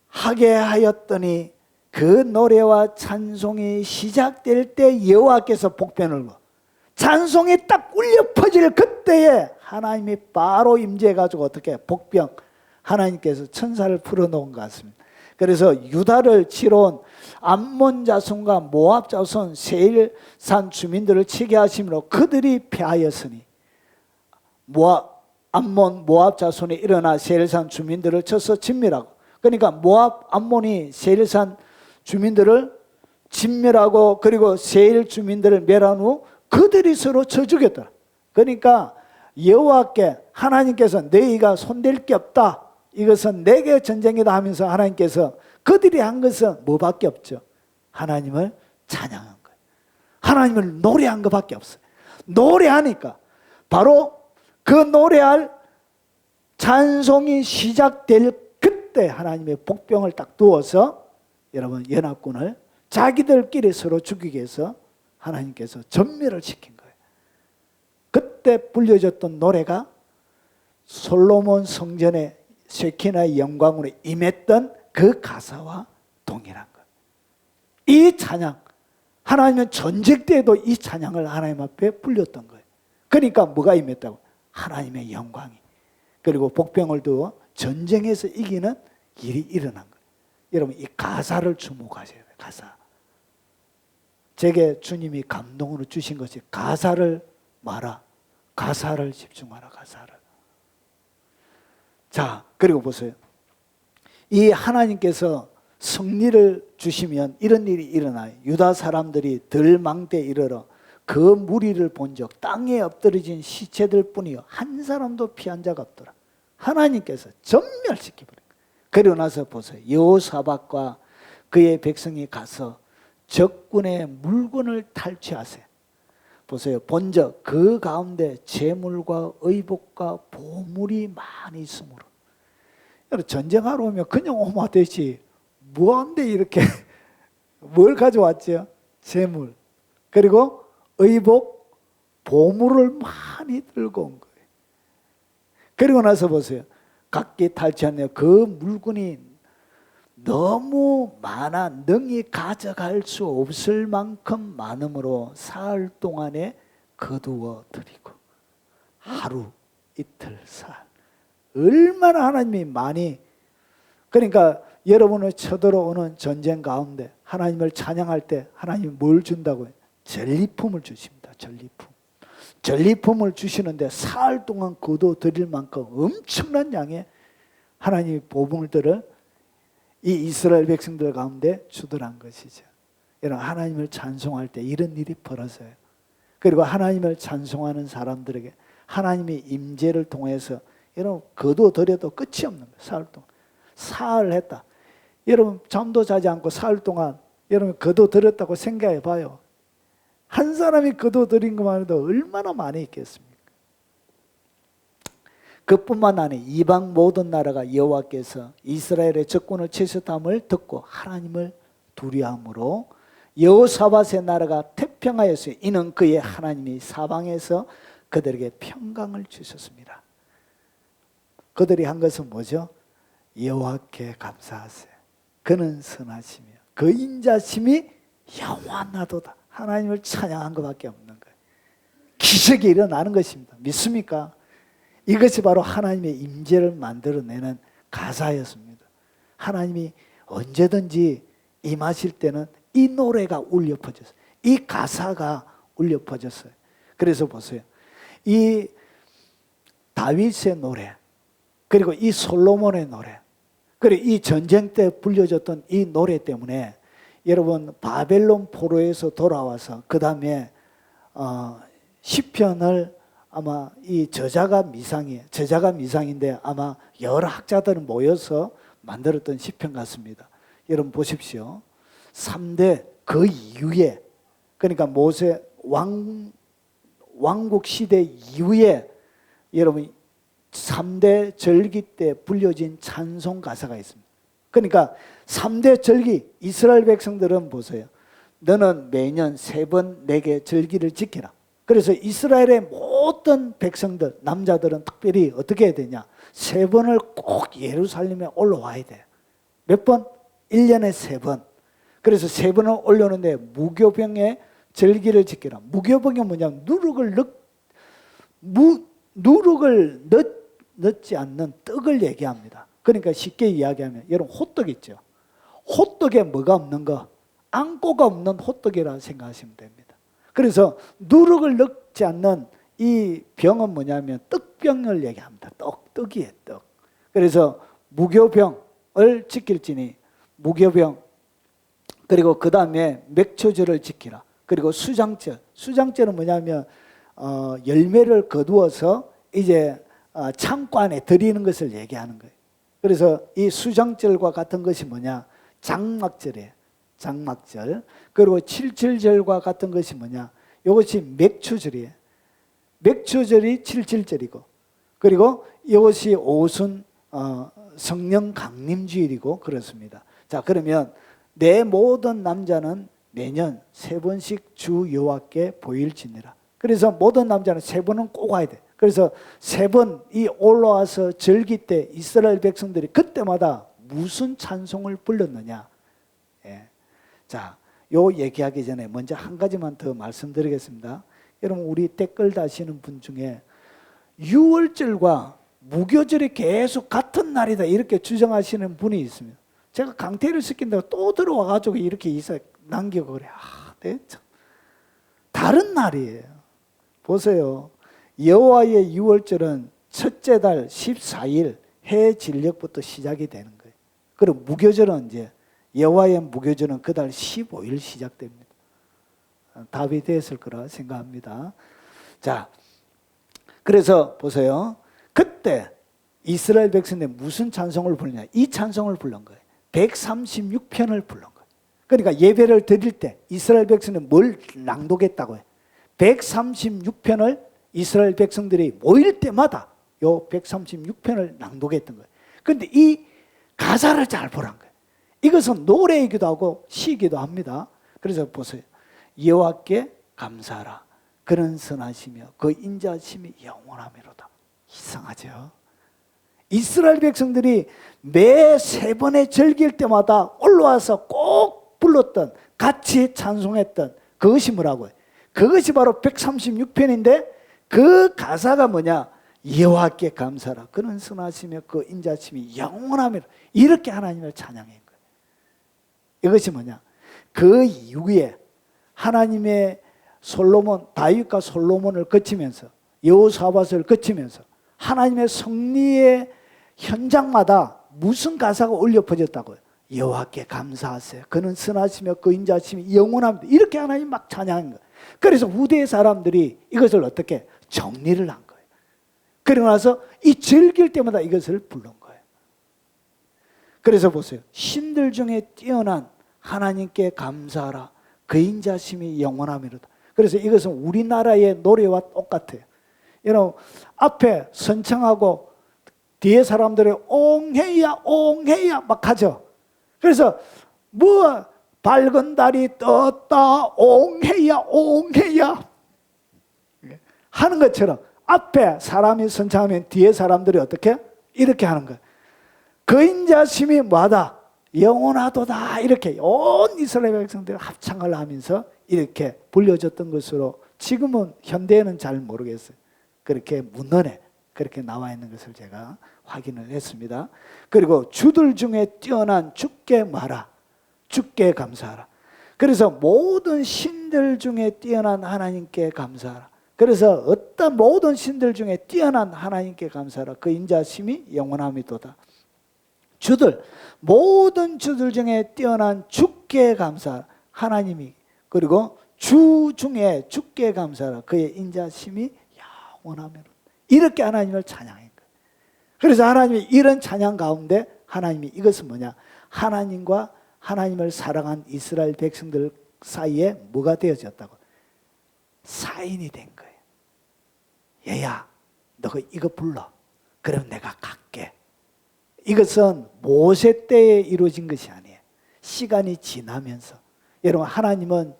하게 하였더니 그 노래와 찬송이 시작될 때 여호와께서 복변을 거. 찬송이 딱 울려 퍼질 그때에 하나님이 바로 임재해가지고 어떻게 복병 하나님께서 천사를 풀어놓은 것 같습니다. 그래서 유다를 치러 온 암몬 자손과 모압 자손 세일산 주민들을 치게 하심으로 그들이 패하였으니 암몬 모압 자손이 일어나 세일산 주민들을 쳐서 진멸하고, 그러니까 모압 암몬이 세일산 주민들을 진멸하고 그리고 세일 주민들을 멸한 후 그들이 서로 쳐 죽였더라. 그러니까 여호와께 하나님께서 너희가 손댈 게 없다, 이것은 내게 전쟁이다 하면서 하나님께서 그들이 한 것은 뭐밖에 없죠? 하나님을 찬양한 거예요. 하나님을 노래한 것밖에 없어요. 노래하니까 바로 그 노래할 찬송이 시작될 그때 하나님의 복병을 딱 두어서 여러분 연합군을 자기들끼리 서로 죽이기 위해서 하나님께서 전멸을 시킨 거예요. 그때 불려졌던 노래가 솔로몬 성전의 쉐키나의 영광으로 임했던 그 가사와 동일한 거예요. 이 찬양, 하나님은 전쟁 때에도 이 찬양을 하나님 앞에 불렸던 거예요. 그러니까 뭐가 임했다고? 하나님의 영광이. 그리고 복병을 두어 전쟁에서 이기는 일이 일어난 거예요. 여러분 이 가사를 주목하셔야 돼요. 가사. 제게 주님이 감동으로 주신 것이 가사를 말아. 가사를 집중하라. 가사를. 자, 그리고 보세요. 이 하나님께서 승리를 주시면 이런 일이 일어나요. 유다 사람들이 들망대에 이르러 그 무리를 본 적 땅에 엎드러진 시체들 뿐이요 한 사람도 피한 자가 없더라. 하나님께서 전멸시켜버린 거예요. 그리고 나서 보세요. 여호사밧과 그의 백성이 가서 적군의 물건을 탈취하세요. 보세요. 본적 그 가운데 재물과 의복과 보물이 많이 있으므로. 전쟁하러 오면 그냥 오면 되지 뭐한데 이렇게 뭘 가져왔죠? 재물 그리고 의복 보물을 많이 들고 온 거예요. 그리고 나서 보세요. 각기 탈취하네요. 그 물건이 너무 많아 능히 가져갈 수 없을 만큼 많으므로 사흘 동안에 거두어 드리고 하루 이틀 사흘 얼마나 하나님이 많이. 그러니까 여러분을 쳐들어오는 전쟁 가운데 하나님을 찬양할 때 하나님이 뭘 준다고요? 전리품을 주십니다. 전리품. 전리품을 주시는데 사흘 동안 거둬 드릴 만큼 엄청난 양의 하나님의 보물들을 이 이스라엘 백성들 가운데 주더란 것이죠. 여러분 하나님을 찬송할 때 이런 일이 벌어져요. 그리고 하나님을 찬송하는 사람들에게 하나님의 임재를 통해서 여러분 거둬들여도 끝이 없는 거예요. 사흘 동안. 사흘 했다. 여러분 잠도 자지 않고 사흘 동안 여러분 거둬들였다고 생각해 봐요. 한 사람이 거둬들인 것만 해도 얼마나 많이 있겠습니까? 그뿐만 아니라 이방 모든 나라가 여호와께서 이스라엘의 적군을 치셨함을 듣고 하나님을 두려함으로 여호사밧의 나라가 태평하였어요. 이는 그의 하나님이 사방에서 그들에게 평강을 주셨습니다. 그들이 한 것은 뭐죠? 여호와께 감사하세요. 그는 선하시며 그 인자심이 영원하도다. 하나님을 찬양한 것밖에 없는 거예요. 기적이 일어나는 것입니다. 믿습니까? 이것이 바로 하나님의 임재를 만들어내는 가사였습니다. 하나님이 언제든지 임하실 때는 이 노래가 울려 퍼졌어요. 이 가사가 울려 퍼졌어요. 그래서 보세요. 이 다윗의 노래, 그리고 이 솔로몬의 노래, 그리고 이 전쟁 때 불려졌던 이 노래 때문에 여러분 바벨론 포로에서 돌아와서 그 다음에 시편을 아마 이 저자가 미상인데 아마 여러 학자들은 모여서 만들었던 시편 같습니다. 여러분 보십시오. 3대 그 이후에, 그러니까 모세 왕국 시대 이후에 여러분 3대 절기 때 불려진 찬송 가사가 있습니다. 그러니까 3대 절기, 이스라엘 백성들은 보세요. 너는 매년 3번 내게 절기를 지키라. 그래서 이스라엘의 모든 백성들, 남자들은 특별히 어떻게 해야 되냐? 3번을 꼭 예루살렘에 올라와야 돼. 몇 번? 1년에 3번. 그래서 3번을 올려놓는데 무교병의 절기를 지키라. 무교병이 뭐냐면 누룩을 넣지 않는 떡을 얘기합니다. 그러니까 쉽게 이야기하면 여러분 호떡 있죠. 호떡에 뭐가 없는 거? 앙꼬가 없는 호떡이라 생각하시면 됩니다. 그래서 누룩을 넣지 않는 이 병은 뭐냐면 떡병을 얘기합니다. 떡이에요, 떡. 그래서 무교병을 지킬지니 무교병, 그리고 그 다음에 맥초절을 지키라. 그리고 수장절. 수장절은 뭐냐면 열매를 거두어서 이제 창고 안에 들이는 것을 얘기하는 거예요. 그래서 이 수장절과 같은 것이 뭐냐? 장막절이에요. 장막절. 그리고 칠칠절과 같은 것이 뭐냐? 이것이 맥추절이에요. 맥추절이 칠칠절이고, 그리고 이것이 오순 성령 강림주일이고 그렇습니다. 자, 그러면 내 모든 남자는 매년 3번씩 주 여호와께 보일 지니라. 그래서 모든 남자는 3번은 꼭 와야 돼. 그래서 3번 이 올라와서 절기 때 이스라엘 백성들이 그때마다 무슨 찬송을 불렀느냐? 예. 자, 요 얘기하기 전에 먼저 한 가지만 더 말씀드리겠습니다. 여러분, 우리 댓글 다시는 분 중에 유월절과 무교절이 계속 같은 날이다 이렇게 주장하시는 분이 있습니다. 제가 강퇴를 시킨다고 또 들어와가지고 이렇게 이사 남기고 그래. 네, 참. 다른 날이에요. 보세요. 여호와의 유월절은 첫째 달 14일 해 진력부터 시작이 되는 거예요. 그리고 무교절은 이제 여호와의 무교절은 그 달 15일 시작됩니다. 답이 됐을 거라 생각합니다. 자, 그래서 보세요. 그때 이스라엘 백성들이 무슨 찬송을 부르냐? 이 찬송을 부른 거예요. 136편을 부른 거예요. 그러니까 예배를 드릴 때 이스라엘 백성은 뭘 낭독했다고 해요? 136편을 이스라엘 백성들이 모일 때마다 요 136편을 낭독했던 거예요. 그런데 이 가사를 잘 보란 거예요. 이것은 노래이기도 하고 시이기도 합니다. 그래서 보세요. 여호와께 감사하라. 그는 선하시며 그 인자하심이 영원하미로다. 이상하죠? 이스라엘 백성들이 매 3번의 절기일 때마다 올라와서 꼭 불렀던, 같이 찬송했던 그것이 뭐라고요? 그것이 바로 136편인데 그 가사가 뭐냐? 여호와께 감사하라. 그는 선하시며 그 인자하심이 영원하미로다. 이렇게 하나님을 찬양한 거예요. 이것이 뭐냐? 그 이후에 하나님의 다윗과 솔로몬을 거치면서 여호사밧을 거치면서 하나님의 승리의 현장마다 무슨 가사가 울려 퍼졌다고요? 여호와께 감사하세요. 그는 선하시며 그 인자하심이 영원합니다. 이렇게 하나님 막 찬양한 거예요. 그래서 후대의 사람들이 이것을 어떻게 정리를 한 거예요. 그러고 나서 이 즐길 때마다 이것을 부른 거예요. 그래서 보세요. 신들 중에 뛰어난 하나님께 감사하라. 그 인자심이 영원함이로다. 그래서 이것은 우리나라의 노래와 똑같아요. 여러분, 앞에 선창하고 뒤에 사람들이 옹해야 옹해야 막 하죠. 그래서 뭐 밝은 달이 떴다 옹해야 옹해야 하는 것처럼 앞에 사람이 선창하면 뒤에 사람들이 어떻게? 이렇게 하는 거예요. 그 인자심이 뭐하다? 영원하도다. 이렇게 온 이스라엘 백성들이 합창을 하면서 이렇게 불려졌던 것으로 지금은 현대에는 잘 모르겠어요. 그렇게 문헌에 그렇게 나와 있는 것을 제가 확인을 했습니다. 그리고 주들 중에 뛰어난 주께 말하. 주께 감사하라. 그래서 모든 신들 중에 뛰어난 하나님께 감사하라. 그래서 어떤 모든 신들 중에 뛰어난 하나님께 감사하라. 그 인자심이 영원함이도다. 모든 주들 중에 뛰어난 주께 감사하라. 하나님이, 그리고 주 중에 주께 감사하라. 그의 인자심이 영원하면. 이렇게 하나님을 찬양한 거예요. 그래서 하나님이 이런 찬양 가운데 하나님이 이것은 뭐냐? 하나님과 하나님을 사랑한 이스라엘 백성들 사이에 뭐가 되어졌다고? 사인이 된 거예요. 얘야, 너가 이거 불러. 그럼 내가 갈게. 이것은 모세 때에 이루어진 것이 아니에요. 시간이 지나면서. 여러분, 하나님은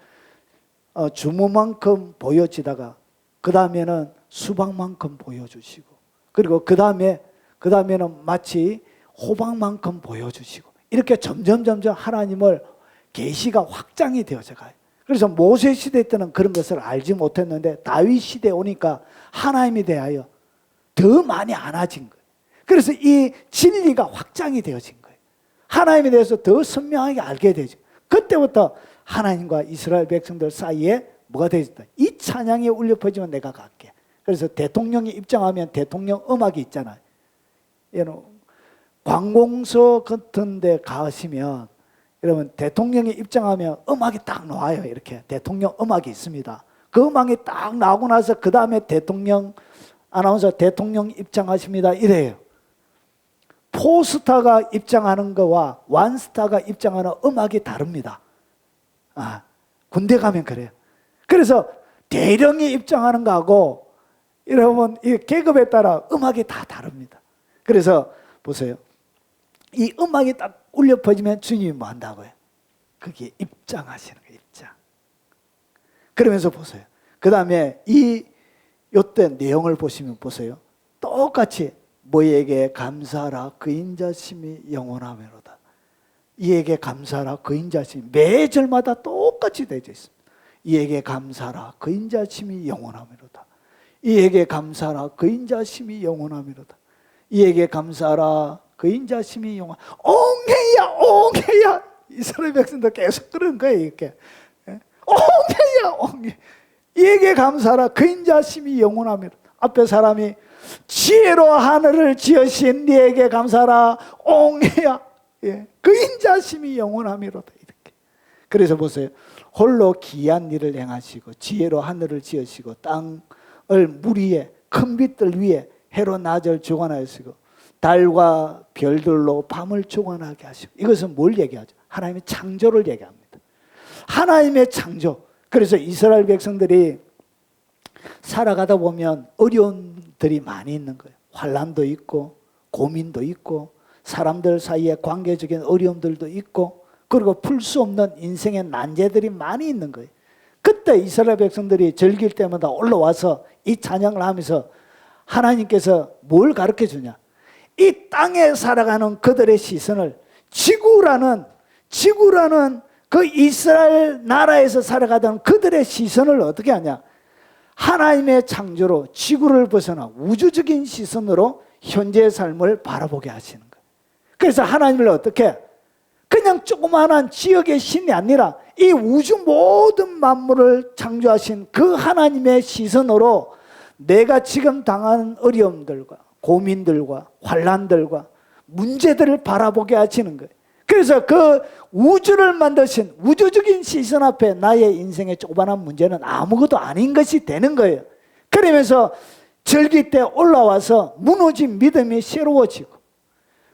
주무만큼 보여지다가 그 다음에는 수박만큼 보여주시고, 그리고 그 다음에는 마치 호박만큼 보여주시고, 이렇게 점점 하나님을 계시가 확장이 되어져 가요. 그래서 모세 시대 때는 그런 것을 알지 못했는데 다윗 시대에 오니까 하나님에 대하여 더 많이 알아진 거예요. 그래서 이 진리가 확장이 되어진 거예요. 하나님에 대해서 더 선명하게 알게 되죠. 그때부터 하나님과 이스라엘 백성들 사이에 뭐가 되어졌다? 이 찬양이 울려 퍼지면 내가 갈게. 그래서 대통령이 입장하면 대통령 음악이 있잖아요. 여러분, 관공서 같은 데 가시면 여러분, 대통령이 입장하면 음악이 딱 나와요. 이렇게 대통령 음악이 있습니다. 그 음악이 딱 나오고 나서 그 다음에 대통령 아나운서 대통령 입장하십니다 이래요. 포스타가 입장하는 거와 완스타가 입장하는 음악이 다릅니다. 군대 가면 그래요. 그래서 대령이 입장하는 거하고 여러분 이 계급에 따라 음악이 다 다릅니다. 그래서 보세요. 이 음악이 딱 울려 퍼지면 주님이 뭐 한다고요? 거기에 입장하시는 거예요. 입장. 그러면서 보세요. 그 다음에 요때 내용을 보시면 보세요. 똑같이 뭐에게 감사하라 그 인자심이 영원하매로다. 이에게 감사하라 그 인자심이 매 절마다 똑같이 되어 있습니다. 이에게 감사하라 그 인자심이 영원하매로다. 이에게 감사하라 그 인자심이 영원하매로다. 이에게 감사하라 그 인자심이 영원. 옹해야 이스라엘 백성들 계속 그러는 거예요. 이렇게 옹해야 이에게 감사하라 그 인자심이 영원하매로다. 앞에 사람이 지혜로 하늘을 지으신 네에게 감사하라 옹해야 그 인자심이 영원하미로다. 이렇게. 그래서 보세요. 홀로 기이한 일을 행하시고 지혜로 하늘을 지으시고 땅을 물 위에 큰 빛들 위에 해로 낮을 주관하시고 달과 별들로 밤을 주관하게 하시고. 이것은 뭘 얘기하죠? 하나님의 창조를 얘기합니다. 하나님의 창조. 그래서 이스라엘 백성들이 살아가다 보면 어려움들이 많이 있는 거예요. 환난도 있고 고민도 있고 사람들 사이에 관계적인 어려움들도 있고 그리고 풀 수 없는 인생의 난제들이 많이 있는 거예요. 그때 이스라엘 백성들이 즐길 때마다 올라와서 이 찬양을 하면서 하나님께서 뭘 가르쳐 주냐? 이 땅에 살아가는 그들의 시선을 지구라는 그 이스라엘 나라에서 살아가던 그들의 시선을 어떻게 하냐? 하나님의 창조로 지구를 벗어나 우주적인 시선으로 현재의 삶을 바라보게 하시는 거예요. 그래서 하나님을 어떻게? 그냥 조그마한 지역의 신이 아니라 이 우주 모든 만물을 창조하신 그 하나님의 시선으로 내가 지금 당하는 어려움들과 고민들과 환난들과 문제들을 바라보게 하시는 거예요. 그래서 그 우주를 만드신 우주적인 시선 앞에 나의 인생의 조그마한 문제는 아무것도 아닌 것이 되는 거예요. 그러면서 절기 때 올라와서 무너진 믿음이 새로워지고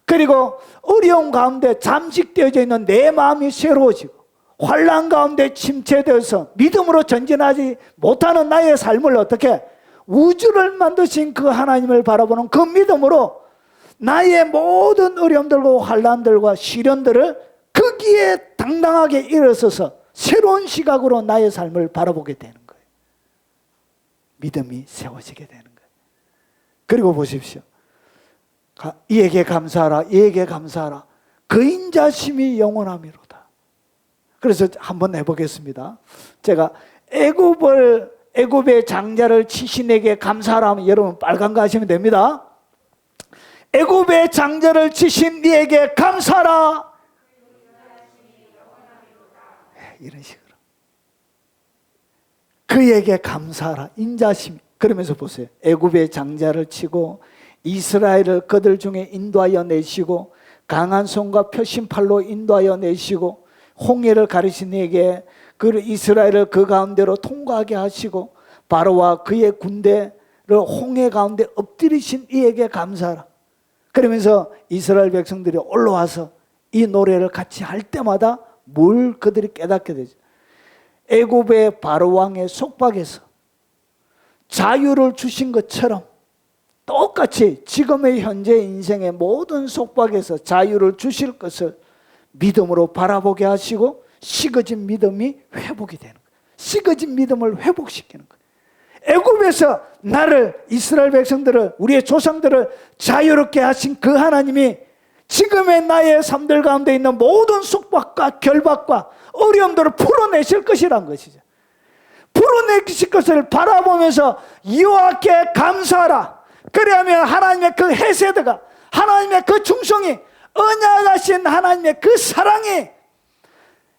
그리고 어려움 가운데 잠식되어져 있는 내 마음이 새로워지고 환난 가운데 침체되어서 믿음으로 전진하지 못하는 나의 삶을 어떻게 우주를 만드신 그 하나님을 바라보는 그 믿음으로 나의 모든 어려움들과 환난들과 시련들을 거기에 당당하게 일어서서 새로운 시각으로 나의 삶을 바라보게 되는 거예요. 믿음이 세워지게 되는 거예요. 그리고 보십시오. 이에게 감사하라, 이에게 감사하라. 그 인자심이 영원하미로다. 그래서 한번 해보겠습니다. 제가 애굽의 장자를 치신 에게 감사하라 하면 여러분 빨간 거 하시면 됩니다. 애굽의 장자를 치신 이에게 감사하라. 이런 식으로 그에게 감사하라. 인자심. 그러면서 보세요. 애굽의 장자를 치고 이스라엘을 그들 중에 인도하여 내시고 강한 손과 표심팔로 인도하여 내시고 홍해를 가르신 이에게 그 이스라엘을 그 가운데로 통과하게 하시고 바로와 그의 군대를 홍해 가운데 엎드리신 이에게 감사하라. 그러면서 이스라엘 백성들이 올라와서 이 노래를 같이 할 때마다 뭘 그들이 깨닫게 되죠. 애굽의 바로 왕의 속박에서 자유를 주신 것처럼 똑같이 지금의 현재 인생의 모든 속박에서 자유를 주실 것을 믿음으로 바라보게 하시고 식어진 믿음이 회복이 되는 거예요. 식어진 믿음을 회복시키는 거예요. 애굽에서 나를, 이스라엘 백성들을, 우리의 조상들을 자유롭게 하신 그 하나님이 지금의 나의 삶들 가운데 있는 모든 속박과 결박과 어려움들을 풀어내실 것이란 것이죠. 풀어내실 것을 바라보면서 여호와께 감사하라. 그리하면 하나님의 그 헤세드가, 하나님의 그 충성이, 언약하신 하나님의 그 사랑이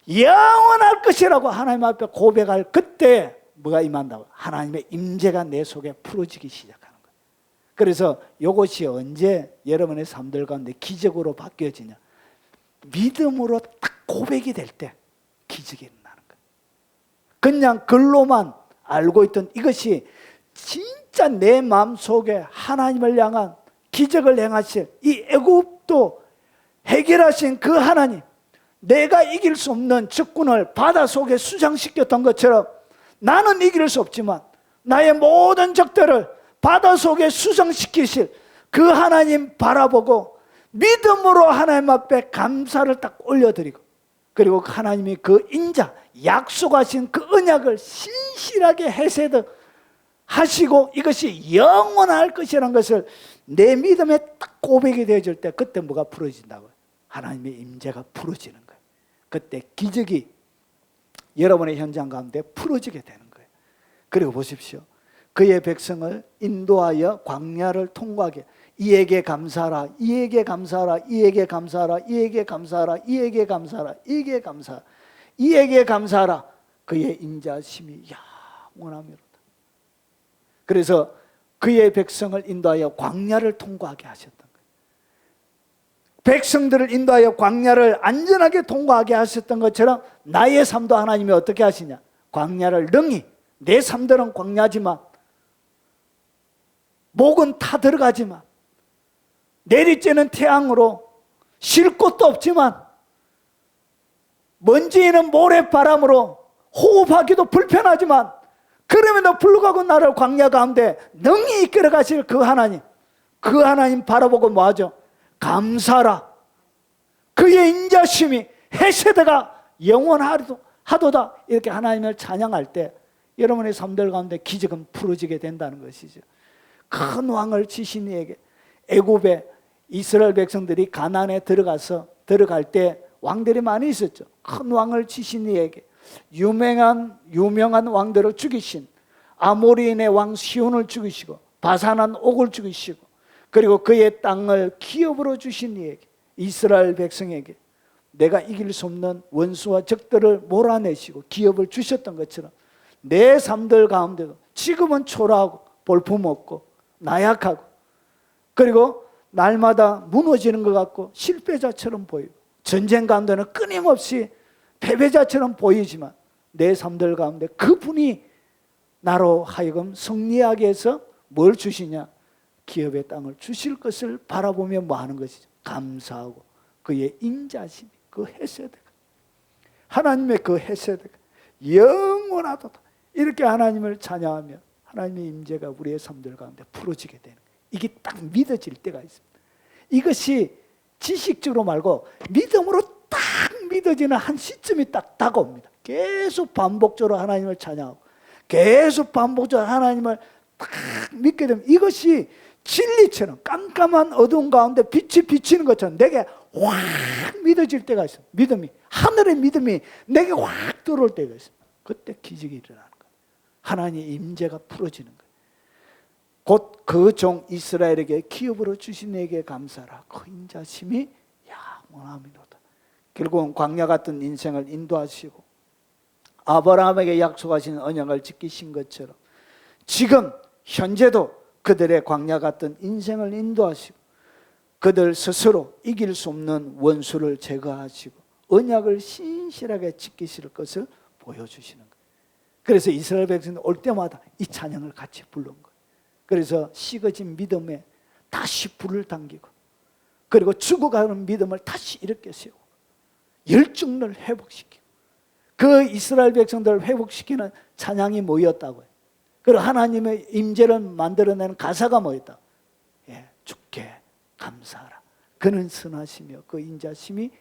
영원할 것이라고 하나님 앞에 고백할 그때 뭐가 임한다고? 하나님의 임재가 내 속에 풀어지기 시작하는 거예요. 그래서 이것이 언제 여러분의 삶들 가운데 기적으로 바뀌어지냐? 믿음으로 딱 고백이 될 때 기적이 일어나는 거예요. 그냥 글로만 알고 있던 이것이 진짜 내 마음속에 하나님을 향한 기적을 행하실 이 애굽도 해결하신 그 하나님, 내가 이길 수 없는 적군을 바다 속에 수장시켰던 것처럼 나는 이길 수 없지만 나의 모든 적들을 바다 속에 수장시키실 그 하나님 바라보고 믿음으로 하나님 앞에 감사를 딱 올려드리고, 그리고 하나님이 그 인자, 약속하신 그 언약을 신실하게 헤세드 하시고 이것이 영원할 것이라는 것을 내 믿음에 딱 고백이 되어질 때 그때 뭐가 풀어진다고요? 하나님의 임재가 풀어지는 거예요. 그때 기적이 여러분의 현장 가운데 풀어지게 되는 거예요. 그리고 보십시오. 그의 백성을 인도하여 광야를 통과하게, 이에게 감사하라, 이에게 감사하라, 이에게 감사하라, 이에게 감사하라, 이에게 감사하라, 이에게 감사하라, 이에게 감사하라. 그의 인자심이 영원하미로다. 그래서 그의 백성을 인도하여 광야를 통과하게 하셨던 거예요. 백성들을 인도하여 광야를 안전하게 통과하게 하셨던 것처럼 나의 삶도 하나님이 어떻게 하시냐? 광야를 능히, 내 삶들은 광야지만 목은 타 들어가지만 내리쬐는 태양으로 쉴 곳도 없지만 먼지는 모래바람으로 호흡하기도 불편하지만 그럼에도 불구하고 나를 광야 가운데 능히 이끌어 가실 그 하나님 바라보고 뭐하죠? 감사하라. 그의 인자심이 헤세드가 영원하도다. 이렇게 하나님을 찬양할 때 여러분의 삶들 가운데 기적은 풀어지게 된다는 것이죠. 큰 왕을 치신 이에게, 애굽에 이스라엘 백성들이 가나안에 들어갈 때 왕들이 많이 있었죠. 큰 왕을 치신 이에게 유명한 왕들을 죽이신, 아모리인의 왕 시온을 죽이시고 바산한 옥을 죽이시고, 그리고 그의 땅을 기업으로 주신 이에게, 이스라엘 백성에게 내가 이길 수 없는 원수와 적들을 몰아내시고 기업을 주셨던 것처럼 내 삶들 가운데도 지금은 초라하고 볼품없고 나약하고, 그리고 날마다 무너지는 것 같고 실패자처럼 보이고 전쟁 가운데는 끊임없이 패배자처럼 보이지만 내 삶들 가운데 그분이 나로 하여금 승리하게 해서 뭘 주시냐? 기업의 땅을 주실 것을 바라보며 뭐 하는 것이죠? 감사하고 그의 인자심이, 그 헤세드가, 하나님의 그 헤세드가 영원하도다. 이렇게 하나님을 찬양하며 하나님의 임재가 우리의 삶들 가운데 풀어지게 되는 거예요. 이게 딱 믿어질 때가 있습니다. 이것이 지식적으로 말고 믿음으로 딱 믿어지는 한 시점이 딱 다가옵니다. 계속 반복적으로 하나님을 찬양하고 계속 반복적으로 하나님을 딱 믿게 되면 이것이 진리처럼 깜깜한 어두운 가운데 빛이 비치는 것처럼 내게 확 믿어질 때가 있어요. 믿음이, 하늘의 믿음이 내게 확 들어올 때가 있어요. 그때 기적이 일어나는 거예요. 하나님의 임재가 풀어지는 거예요. 곧 그 종 이스라엘에게 기업으로 주신 에게 감사라. 그 인자심이 영원하미로다. 결국은 광야 같은 인생을 인도하시고 아브라함에게 약속하신 언약을 지키신 것처럼 지금 현재도 그들의 광야 같은 인생을 인도하시고 그들 스스로 이길 수 없는 원수를 제거하시고 언약을 신실하게 지키실 것을 보여주시는 거예요. 그래서 이스라엘 백성들 올 때마다 이 찬양을 같이 부른 거예요. 그래서 식어진 믿음에 다시 불을 당기고, 그리고 죽어가는 믿음을 다시 일으켜 세우고, 열정을 회복시키고 그 이스라엘 백성들을 회복시키는 찬양이 뭐였다고요? 그리고 하나님의 임재를 만들어내는 가사가 뭐였다? 예, 주께 감사하라. 그는 선하시며 그 인자심이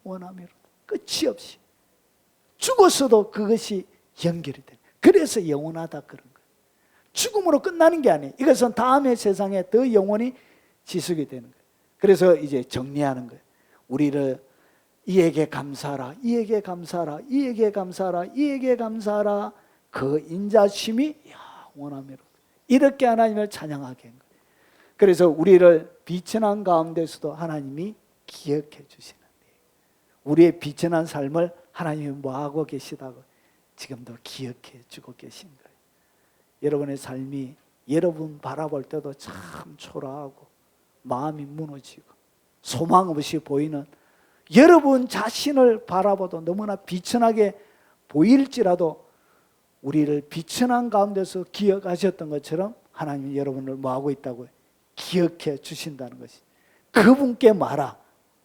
영원하며 끝이 없이 죽었어도 그것이 연결이 돼. 그래서 영원하다 그런 거예요. 죽음으로 끝나는 게 아니에요. 이것은 다음의 세상에 더 영원히 지속이 되는 거예요. 그래서 이제 정리하는 거예요. 우리를 이에게 감사하라, 이에게 감사하라, 이에게 감사하라, 이에게 감사하라. 그 인자심이 영원하며 이렇게 하나님을 찬양하게 한 거예요. 그래서 우리를 비천한 가운데서도 하나님이 기억해 주시는 거예요. 우리의 비천한 삶을 하나님이 뭐하고 계시다고 지금도 기억해 주고 계신 거예요. 여러분의 삶이 여러분 바라볼 때도 참 초라하고 마음이 무너지고 소망 없이 보이는 여러분 자신을 바라봐도 너무나 비천하게 보일지라도 우리를 비천한 가운데서 기억하셨던 것처럼 하나님이 여러분을 뭐하고 있다고요? 기억해 주신다는 것이. 그분께 말아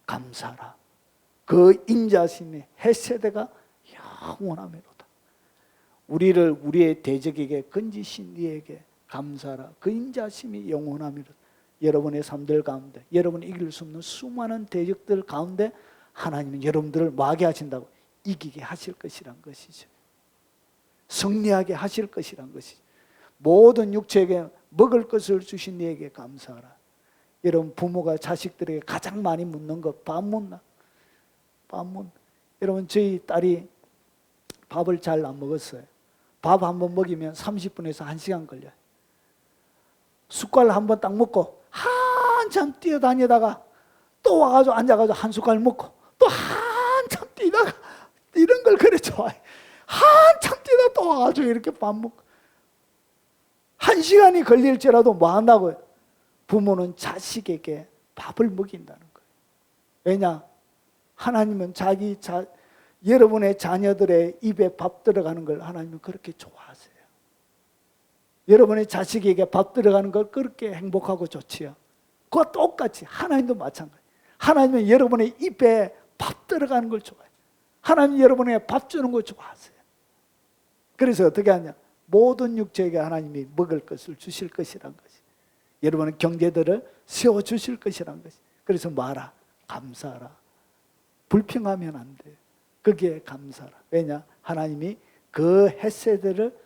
감사하라. 그 인자심의 헤세드가 영원하미로다. 우리를 우리의 대적에게 건지신 이에게 감사하라. 그 인자심이 영원하미로다. 여러분의 삶들 가운데 여러분이 이길 수 없는 수많은 대적들 가운데 하나님은 여러분들을 뭐하게 하신다고? 이기게 하실 것이란 것이죠. 승리하게 하실 것이란 것이죠. 모든 육체에게 먹을 것을 주신 이에게 감사하라. 여러분 부모가 자식들에게 가장 많이 묻는 것 밥 묻나? 밥 묻나? 여러분 저희 딸이 밥을 잘 안 먹었어요. 밥 한 번 먹이면 30분에서 1시간 걸려요. 숟갈 한 번 딱 먹고 한참 뛰어다니다가 또 와가지고 앉아가지고 한 숟갈 먹고 또 한참 뛰다가 이런 걸 그래 좋아해. 한참 뛰다 또 와가지고 이렇게 밥 먹고 1시간이 걸릴지라도 뭐 한다고요? 부모는 자식에게 밥을 먹인다는 거예요. 왜냐? 하나님은 여러분의 자녀들의 입에 밥 들어가는 걸 하나님은 그렇게 좋아하세요. 여러분의 자식에게 밥 들어가는 걸 그렇게 행복하고 좋지요. 그와 똑같이 하나님도 마찬가지. 하나님은 여러분의 입에 밥 들어가는 걸 좋아해요. 하나님 여러분에게 밥 주는 걸 좋아하세요. 그래서 어떻게 하냐? 모든 육체에게 하나님이 먹을 것을 주실 것이란 것이. 여러분의 경제들을 세워주실 것이란 것이. 그래서 말아 감사하라. 불평하면 안 돼요. 거기에 감사하라. 왜냐? 하나님이 그 헤세드를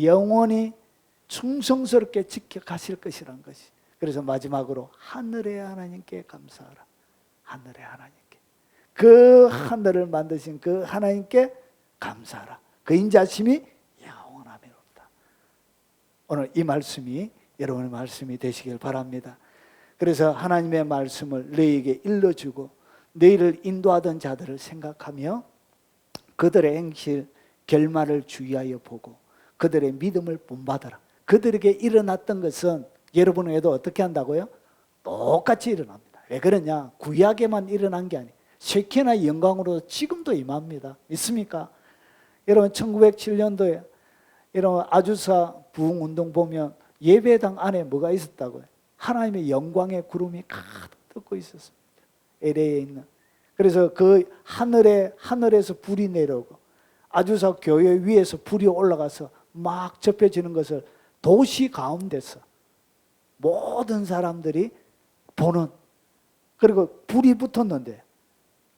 영원히 충성스럽게 지켜가실 것이란 것이. 그래서 마지막으로 하늘의 하나님께 감사하라. 하늘의 하나님께. 그 하늘을 만드신 그 하나님께 감사하라. 그 인자심이 영원하미로다. 오늘 이 말씀이 여러분의 말씀이 되시길 바랍니다. 그래서 하나님의 말씀을 너희에게 일러주고 너희를 인도하던 자들을 생각하며 그들의 행실 결말을 주의하여 보고 그들의 믿음을 본받아라. 그들에게 일어났던 것은 여러분에게도 어떻게 한다고요? 똑같이 일어납니다. 왜 그러냐? 구약에만 일어난 게 아니에요. 쉐키나 영광으로 지금도 임합니다. 믿습니까? 여러분 1907년도에 여러분 아주사 부흥운동 보면 예배당 안에 뭐가 있었다고요? 하나님의 영광의 구름이 가득 덮고 있었습니다. LA에 있는. 그래서 그 하늘에서 불이 내려오고 아주사 교회 위에서 불이 올라가서 막 접혀지는 것을 도시 가운데서 모든 사람들이 보는. 그리고 불이 붙었는데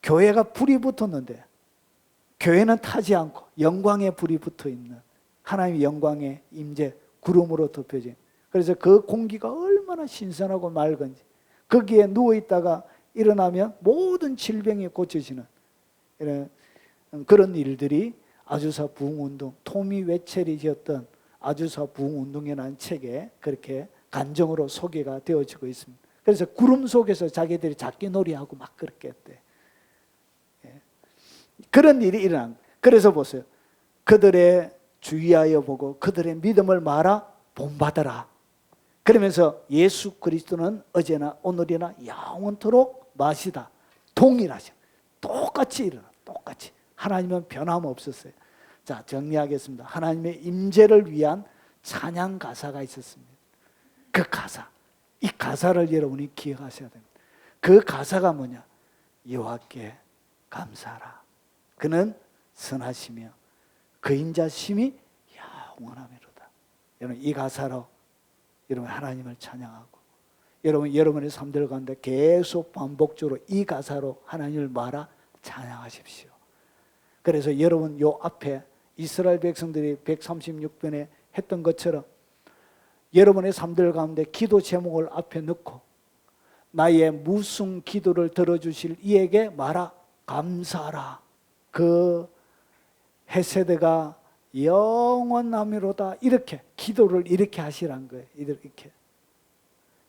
교회가 불이 붙었는데 교회는 타지 않고 영광의 불이 붙어 있는 하나님의 영광의 임재 구름으로 덮여진. 그래서 그 공기가 얼마나 신선하고 맑은지 거기에 누워있다가 일어나면 모든 질병이 고쳐지는 이런 그런 일들이 아주사 부흥운동, 토미 웨첼이 지었던 아주사 부흥운동이라는 책에 그렇게 간정으로 소개가 되어지고 있습니다. 그래서 구름 속에서 자기들이 잡기놀이하고 막 그렇게 했대. 그런 일이 일어난. 그래서 보세요. 그들의 주의하여 보고 그들의 믿음을 말아 본받아라. 그러면서 예수 그리스도는 어제나 오늘이나 영원토록 마시다. 동일하죠. 똑같이 일어나. 똑같이. 하나님은 변함없었어요. 자, 정리하겠습니다. 하나님의 임재를 위한 찬양 가사가 있었습니다. 그 가사. 이 가사를 여러분이 기억하셔야 됩니다. 그 가사가 뭐냐? 여호와께 감사하라. 그는 선하시며 그 인자심이 영원하미로다. 여러분 이 가사로 여러분 하나님을 찬양하고 여러분 여러분의 삶들 가운데 계속 반복적으로 이 가사로 하나님을 말아 찬양하십시오. 그래서 여러분 요 앞에 이스라엘 백성들이 136편에 했던 것처럼 여러분의 삶들 가운데 기도 제목을 앞에 넣고 나의 무슨 기도를 들어주실 이에게 말아 감사하라. 그 헤세드가 영원하미로다. 이렇게 기도를 이렇게 하시란 거예요. 이렇게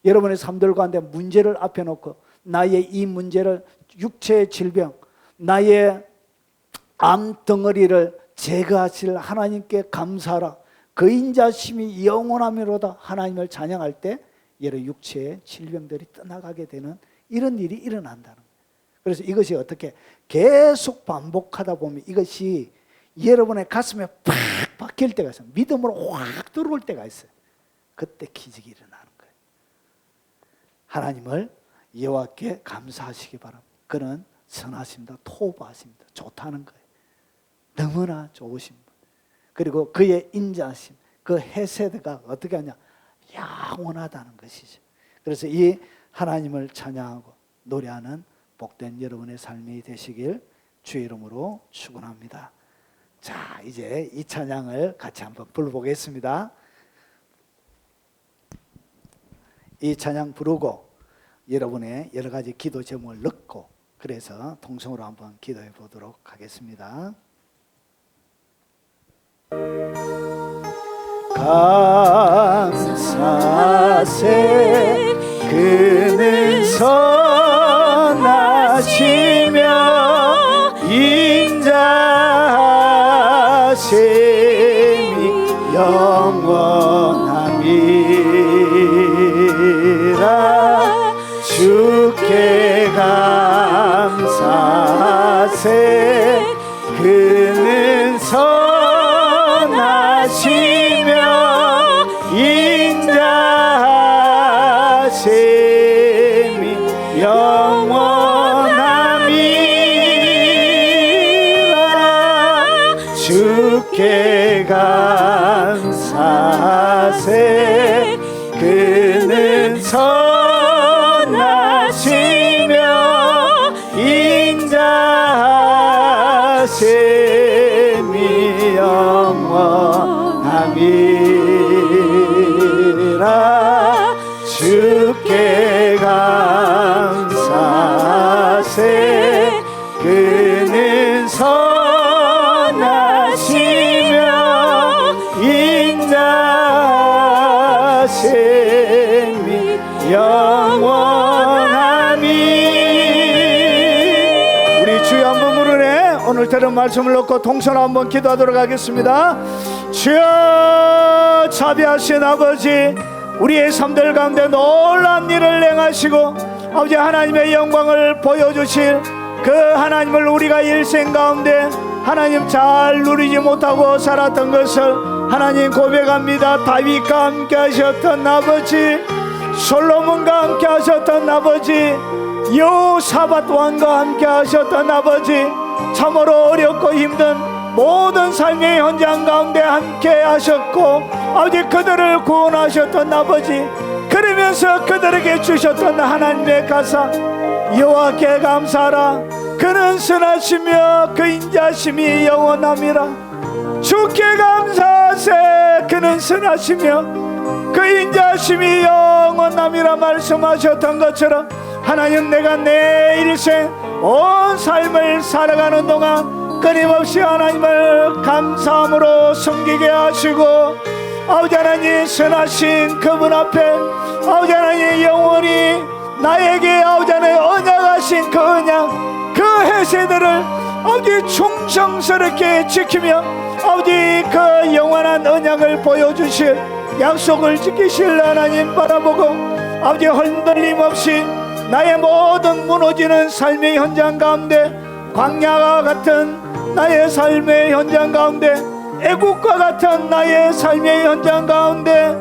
여러분의 삶들 가운데 문제를 앞에 놓고 나의 이 문제를 육체의 질병, 나의 암 덩어리를 제거하실 하나님께 감사하라. 그 인자심이 영원하미로다. 하나님을 찬양할 때 여러 육체의 질병들이 떠나가게 되는 이런 일이 일어난다는 거예요. 그래서 이것이 어떻게 계속 반복하다 보면 이것이 여러분의 가슴에 팍 박힐 때가 있어요. 믿음으로 확 들어올 때가 있어요. 그때 기적이 일어나는 거예요. 하나님을 여호와께 감사하시기 바랍니다. 그는 선하십니다. 토부하십니다. 좋다는 거예요. 너무나 좋으신 분. 그리고 그의 인자심, 그 헤세드가 어떻게 하냐? 영원하다는 것이죠. 그래서 이 하나님을 찬양하고 노래하는 복된 여러분의 삶이 되시길 주의 이름으로 축원합니다. 자, 이제 이 찬양을 같이 한번 불러보겠습니다. 이 찬양 부르고 여러분의 여러 가지 기도 제목을 넣고 그래서 통성으로 한번 기도해 보도록 하겠습니다. 감사세 그는 선하시며 인자심이 영원함이라. 주께 감사세 그는 선하시며 인자심이 영원함이라. 주께 감사세 그는 선하시며 인자심이 영원함이라. 주께 감사세 그는 선하시며 인자심이 영원함이. 우리 주여 한번 부르네. 오늘 들은 말씀을 놓고 동선 한번 기도하도록 하겠습니다. 주여 자비하신 아버지, 우리의 삶들 가운데 놀라운 일을 행하시고 아버지 하나님의 영광을 보여주실 그 하나님을 우리가 일생 가운데 하나님 잘 누리지 못하고 살았던 것을 하나님 고백합니다. 다윗과 함께 하셨던 아버지, 솔로몬과 함께 하셨던 아버지, 여호사밧 왕과 함께 하셨던 아버지, 참으로 어렵고 힘든 모든 삶의 현장 가운데 함께 하셨고 아버지 그들을 구원하셨던 아버지, 그러면서 그들에게 주셨던 하나님의 가사 여호와께 감사하라. 그는 선하시며 그 인자심이 영원함이라. 주께 감사하세 그는 선하시며 그 인자심이 영원함이라 말씀하셨던 것처럼 하나님, 내가 내 일생 온 삶을 살아가는 동안 끊임없이 하나님을 감사함으로 섬기게 하시고 아버지 하나님 선하신 그분 앞에 아버지 하나님 영원히 나에게 아버지 하나님 언약하신 그 언약, 그 해세들을 아버지 충성스럽게 지키며 아버지 그 영원한 언약을 보여주실 약속을 지키실 하나님 바라보고 아버지 흔들림 없이 나의 모든 무너지는 삶의 현장 가운데, 광야와 같은 나의 삶의 현장 가운데, 애국과 같은 나의 삶의 현장 가운데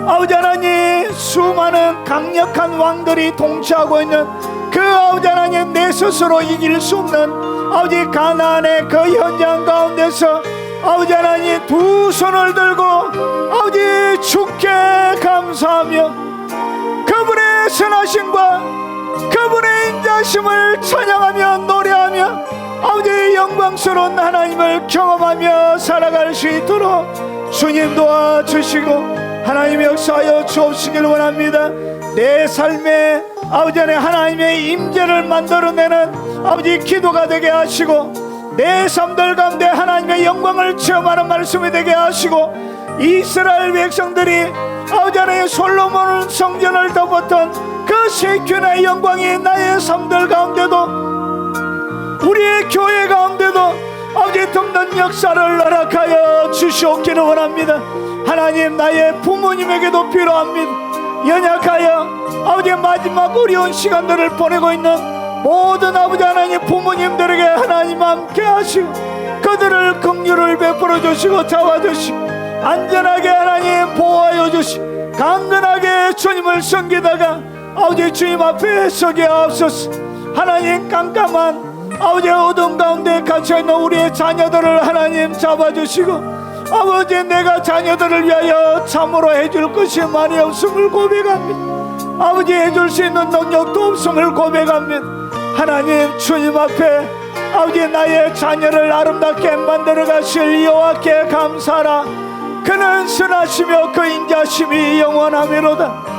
아버지 하나님 수많은 강력한 왕들이 통치하고 있는 그 아버지 하나님 내 스스로 이길 수 없는 아버지 가나안의 그 현장 가운데서 아버지 하나님 두 손을 들고 아버지 주께 감사하며 그분의 선하심과 그분의 인자심을 찬양하며 노래하며 아버지의 영광스러운 하나님을 경험하며 살아갈 수 있도록 주님 도와주시고 하나님 역사하여 주옵시길 원합니다. 내 삶에 아버지 안에 하나님의 임재를 만들어내는 아버지 기도가 되게 하시고 내 삶들 가운데 하나님의 영광을 체험하는 말씀이 되게 하시고 이스라엘 백성들이 아버지 하나님 솔로몬 성전을 덮었던 그 세균의 영광이 나의 삶들 가운데도 우리의 교회 가운데도 아버지 덮는 역사를 허락하여 주시옵기를 원합니다. 하나님 나의 부모님에게도 필요합니다. 연약하여 아버지 마지막 어려운 시간들을 보내고 있는 모든 아버지 하나님 부모님들에게 하나님 함께 하시고 그들을 긍휼을 베풀어 주시고 잡아주시고 안전하게 하나님 보호하여 주시고 강건하게 주님을 섬기다가 아버지 주님 앞에 서게 하옵소서. 하나님 깜깜한 아버지 어둠 가운데 갇혀있는 우리의 자녀들을 하나님 잡아주시고 아버지 내가 자녀들을 위하여 참으로 해줄 것이 많이 없음을 고백합니다. 아버지 해줄 수 있는 능력도 없음을 고백합니다. 하나님 주님 앞에 아버지 나의 자녀를 아름답게 만들어 가실 여호와께 감사하라. 그는 선하시며 그 인자심이 영원하미로다.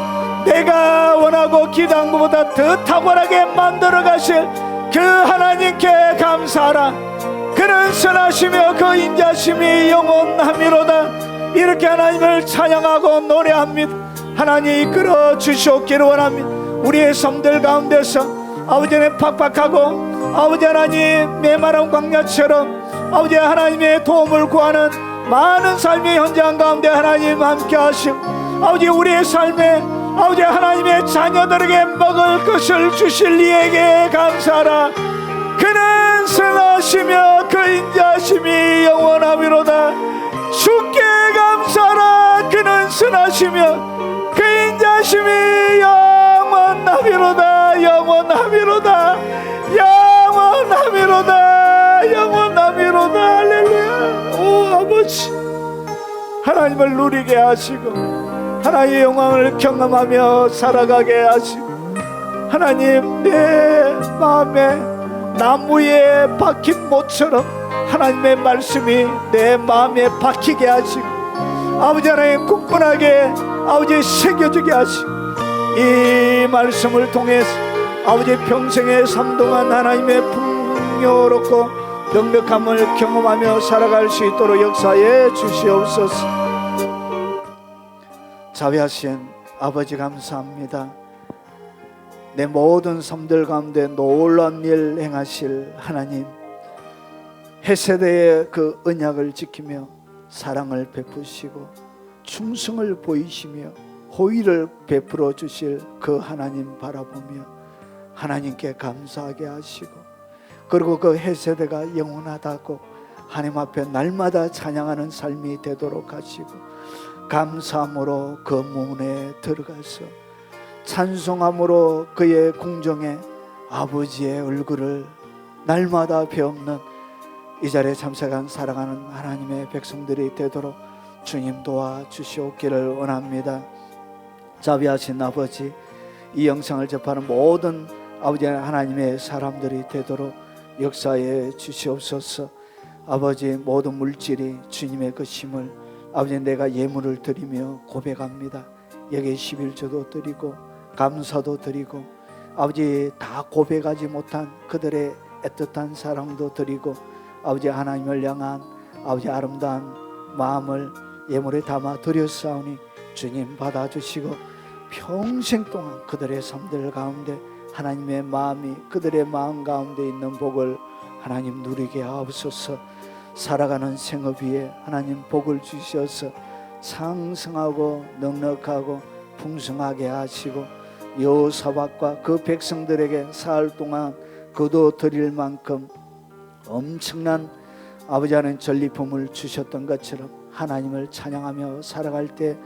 내가 원하고 기도한 것보다 더 탁월하게 만들어 가실 그 하나님께 감사하라. 그는 선하시며 그 인자심이 영원하미로다. 이렇게 하나님을 찬양하고 노래합니다. 하나님 이끌어 주시옵기를 원합니다. 우리의 삶들 가운데서 아버지는 팍팍하고 아버지 하나님 메마른 광야처럼 아버지 하나님의 도움을 구하는 많은 삶의 현장 가운데 하나님 함께 하시고 아버지 우리의 삶에 아버지 하나님의 자녀들에게 먹을 것을 주실 이에게 감사하라. 그는 선하시며 그 인자심이 영원하미로다. 주께 감사하라. 그는 선하시며 그 인자심이 영원하미로다. 영원하미로다. 영원하미로다. 영원하미로다. 할렐루야. 오 아버지 하나님을 누리게 하시고 하나님의 영광을 경험하며 살아가게 하시고 하나님 내 마음에 나무에 박힌 못처럼 하나님의 말씀이 내 마음에 박히게 하시고 아버지 하나님 굳건하게 아버지 새겨지게 하시고 이 말씀을 통해서 아버지 평생의 삶 동안 하나님의 풍요롭고 넉넉함을 경험하며 살아갈 수 있도록 역사해 주시옵소서. 자비하신 아버지 감사합니다. 내 모든 삶들 가운데 놀라운 일 행하실 하나님, 해세대의 그 언약을 지키며 사랑을 베푸시고 충성을 보이시며 호의를 베풀어 주실 그 하나님 바라보며 하나님께 감사하게 하시고 그리고 그 해세대가 영원하다고 하나님 앞에 날마다 찬양하는 삶이 되도록 하시고 감사함으로 그 문에 들어가서 찬송함으로 그의 궁정에 아버지의 얼굴을 날마다 배우는 이 자리에 참석한 사랑하는 하나님의 백성들이 되도록 주님 도와주시옵기를 원합니다. 자비하신 아버지, 이 영상을 접하는 모든 아버지 하나님의 사람들이 되도록 역사해 주시옵소서. 아버지 모든 물질이 주님의 것임을 아버지 내가 예물을 드리며 고백합니다. 여기에 11조도 드리고 감사도 드리고 아버지 다 고백하지 못한 그들의 애틋한 사랑도 드리고 아버지 하나님을 향한 아버지 아름다운 마음을 예물에 담아 드렸사오니 주님 받아주시고 평생 동안 그들의 삶들 가운데 하나님의 마음이 그들의 마음 가운데 있는 복을 하나님 누리게 하옵소서. 살아가는 생업 위에 하나님 복을 주셔서 상승하고 넉넉하고 풍성하게 하시고 여호사밧과 그 백성들에게 사흘 동안 거둬 드릴 만큼 엄청난 아버지 하나님 전리품을 주셨던 것처럼 하나님을 찬양하며 살아갈 때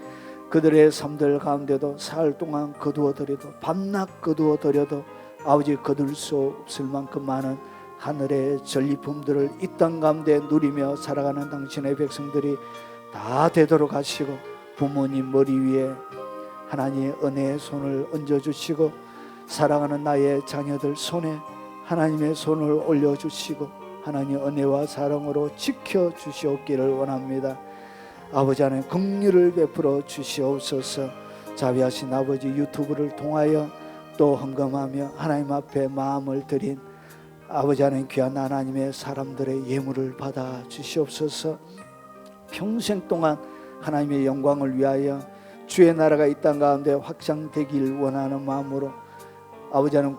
그들의 삶들 가운데도 사흘 동안 거두어 드려도 밤낮 거두어 드려도 아버지 거둘 수 없을 만큼 많은 하늘의 전리품들을 이 땅 가운데 누리며 살아가는 당신의 백성들이 다 되도록 하시고, 부모님 머리 위에 하나님의 은혜의 손을 얹어주시고, 사랑하는 나의 자녀들 손에 하나님의 손을 올려주시고 하나님의 은혜와 사랑으로 지켜주시옵기를 원합니다. 아버지 하나님 긍휼을 베풀어 주시옵소서. 자비하신 아버지, 유튜브를 통하여 또 헌금하며 하나님 앞에 마음을 드린 아버지 하나님, 귀한 하나님의 사람들의 예물을 받아 주시옵소서. 평생 동안 하나님의 영광을 위하여 주의 나라가 이 땅 가운데 확장되길 원하는 마음으로 아버지 하나님,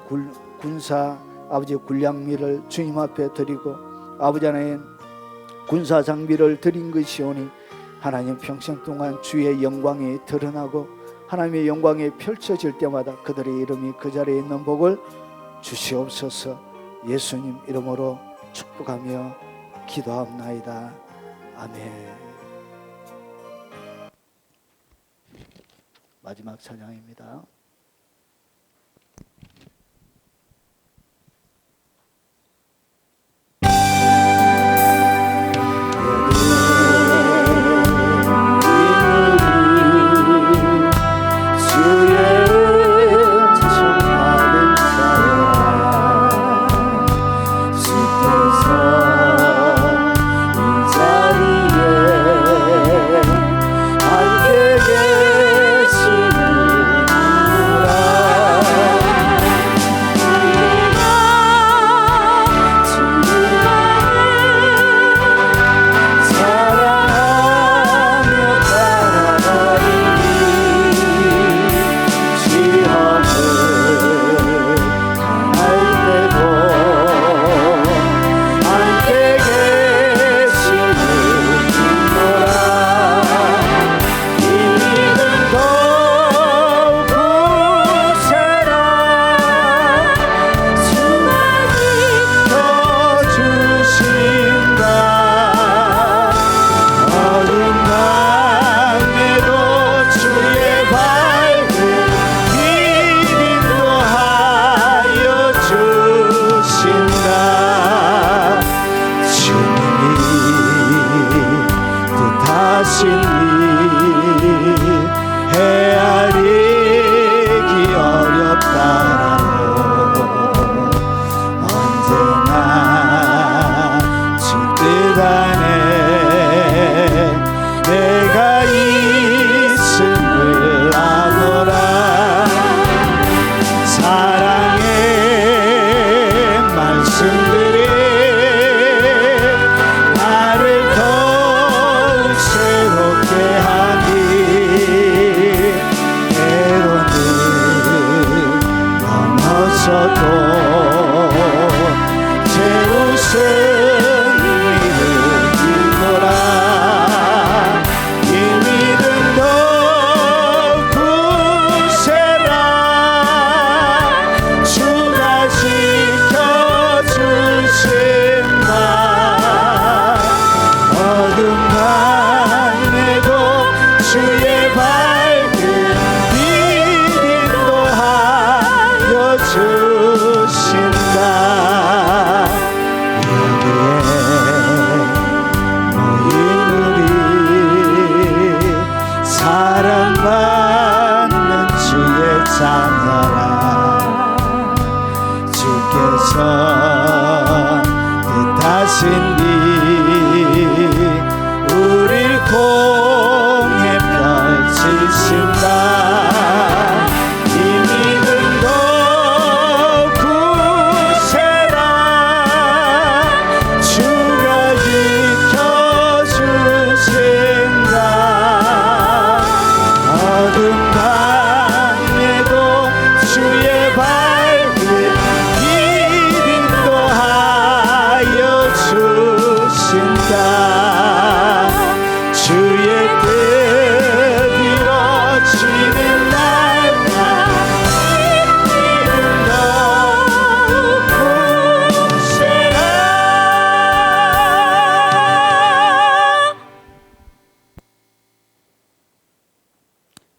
군사 아버지 군량미를 주님 앞에 드리고 아버지 하나님 군사 장비를 드린 것이오니 하나님 평생 동안 주의 영광이 드러나고 하나님의 영광이 펼쳐질 때마다 그들의 이름이 그 자리에 있는 복을 주시옵소서. 예수님 이름으로 축복하며 기도합나이다. 아멘. 마지막 찬양입니다.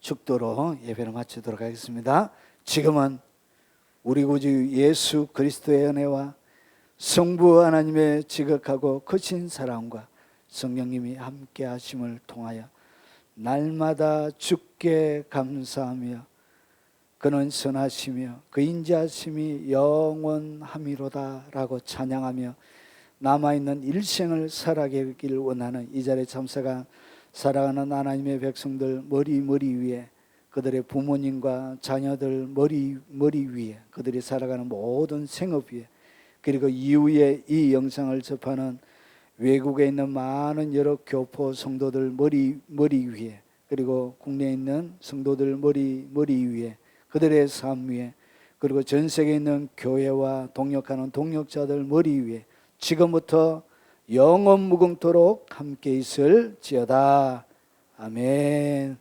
축도로 예배를 마치도록 하겠습니다. 지금은 우리 구주 예수 그리스도의 은혜와 성부 하나님의 지극하고 크신 사랑과 성령님이 함께 하심을 통하여 날마다 주께 감사하며 그는 선하시며 그 인자하심이 영원함이로다 라고 찬양하며 남아있는 일생을 살아가길 원하는 이 자리에 참석한 살아가는 하나님의 백성들 머리 위에, 그들의 부모님과 자녀들 머리 위에, 그들이 살아가는 모든 생업 위에, 그리고 이후에 이 영상을 접하는 외국에 있는 많은 여러 교포 성도들 머리 위에, 그리고 국내에 있는 성도들 머리 위에, 그들의 삶 위에, 그리고 전 세계에 있는 교회와 동역하는 동역자들 머리 위에 지금부터 영원 무궁토록 함께 있을지어다. 아멘.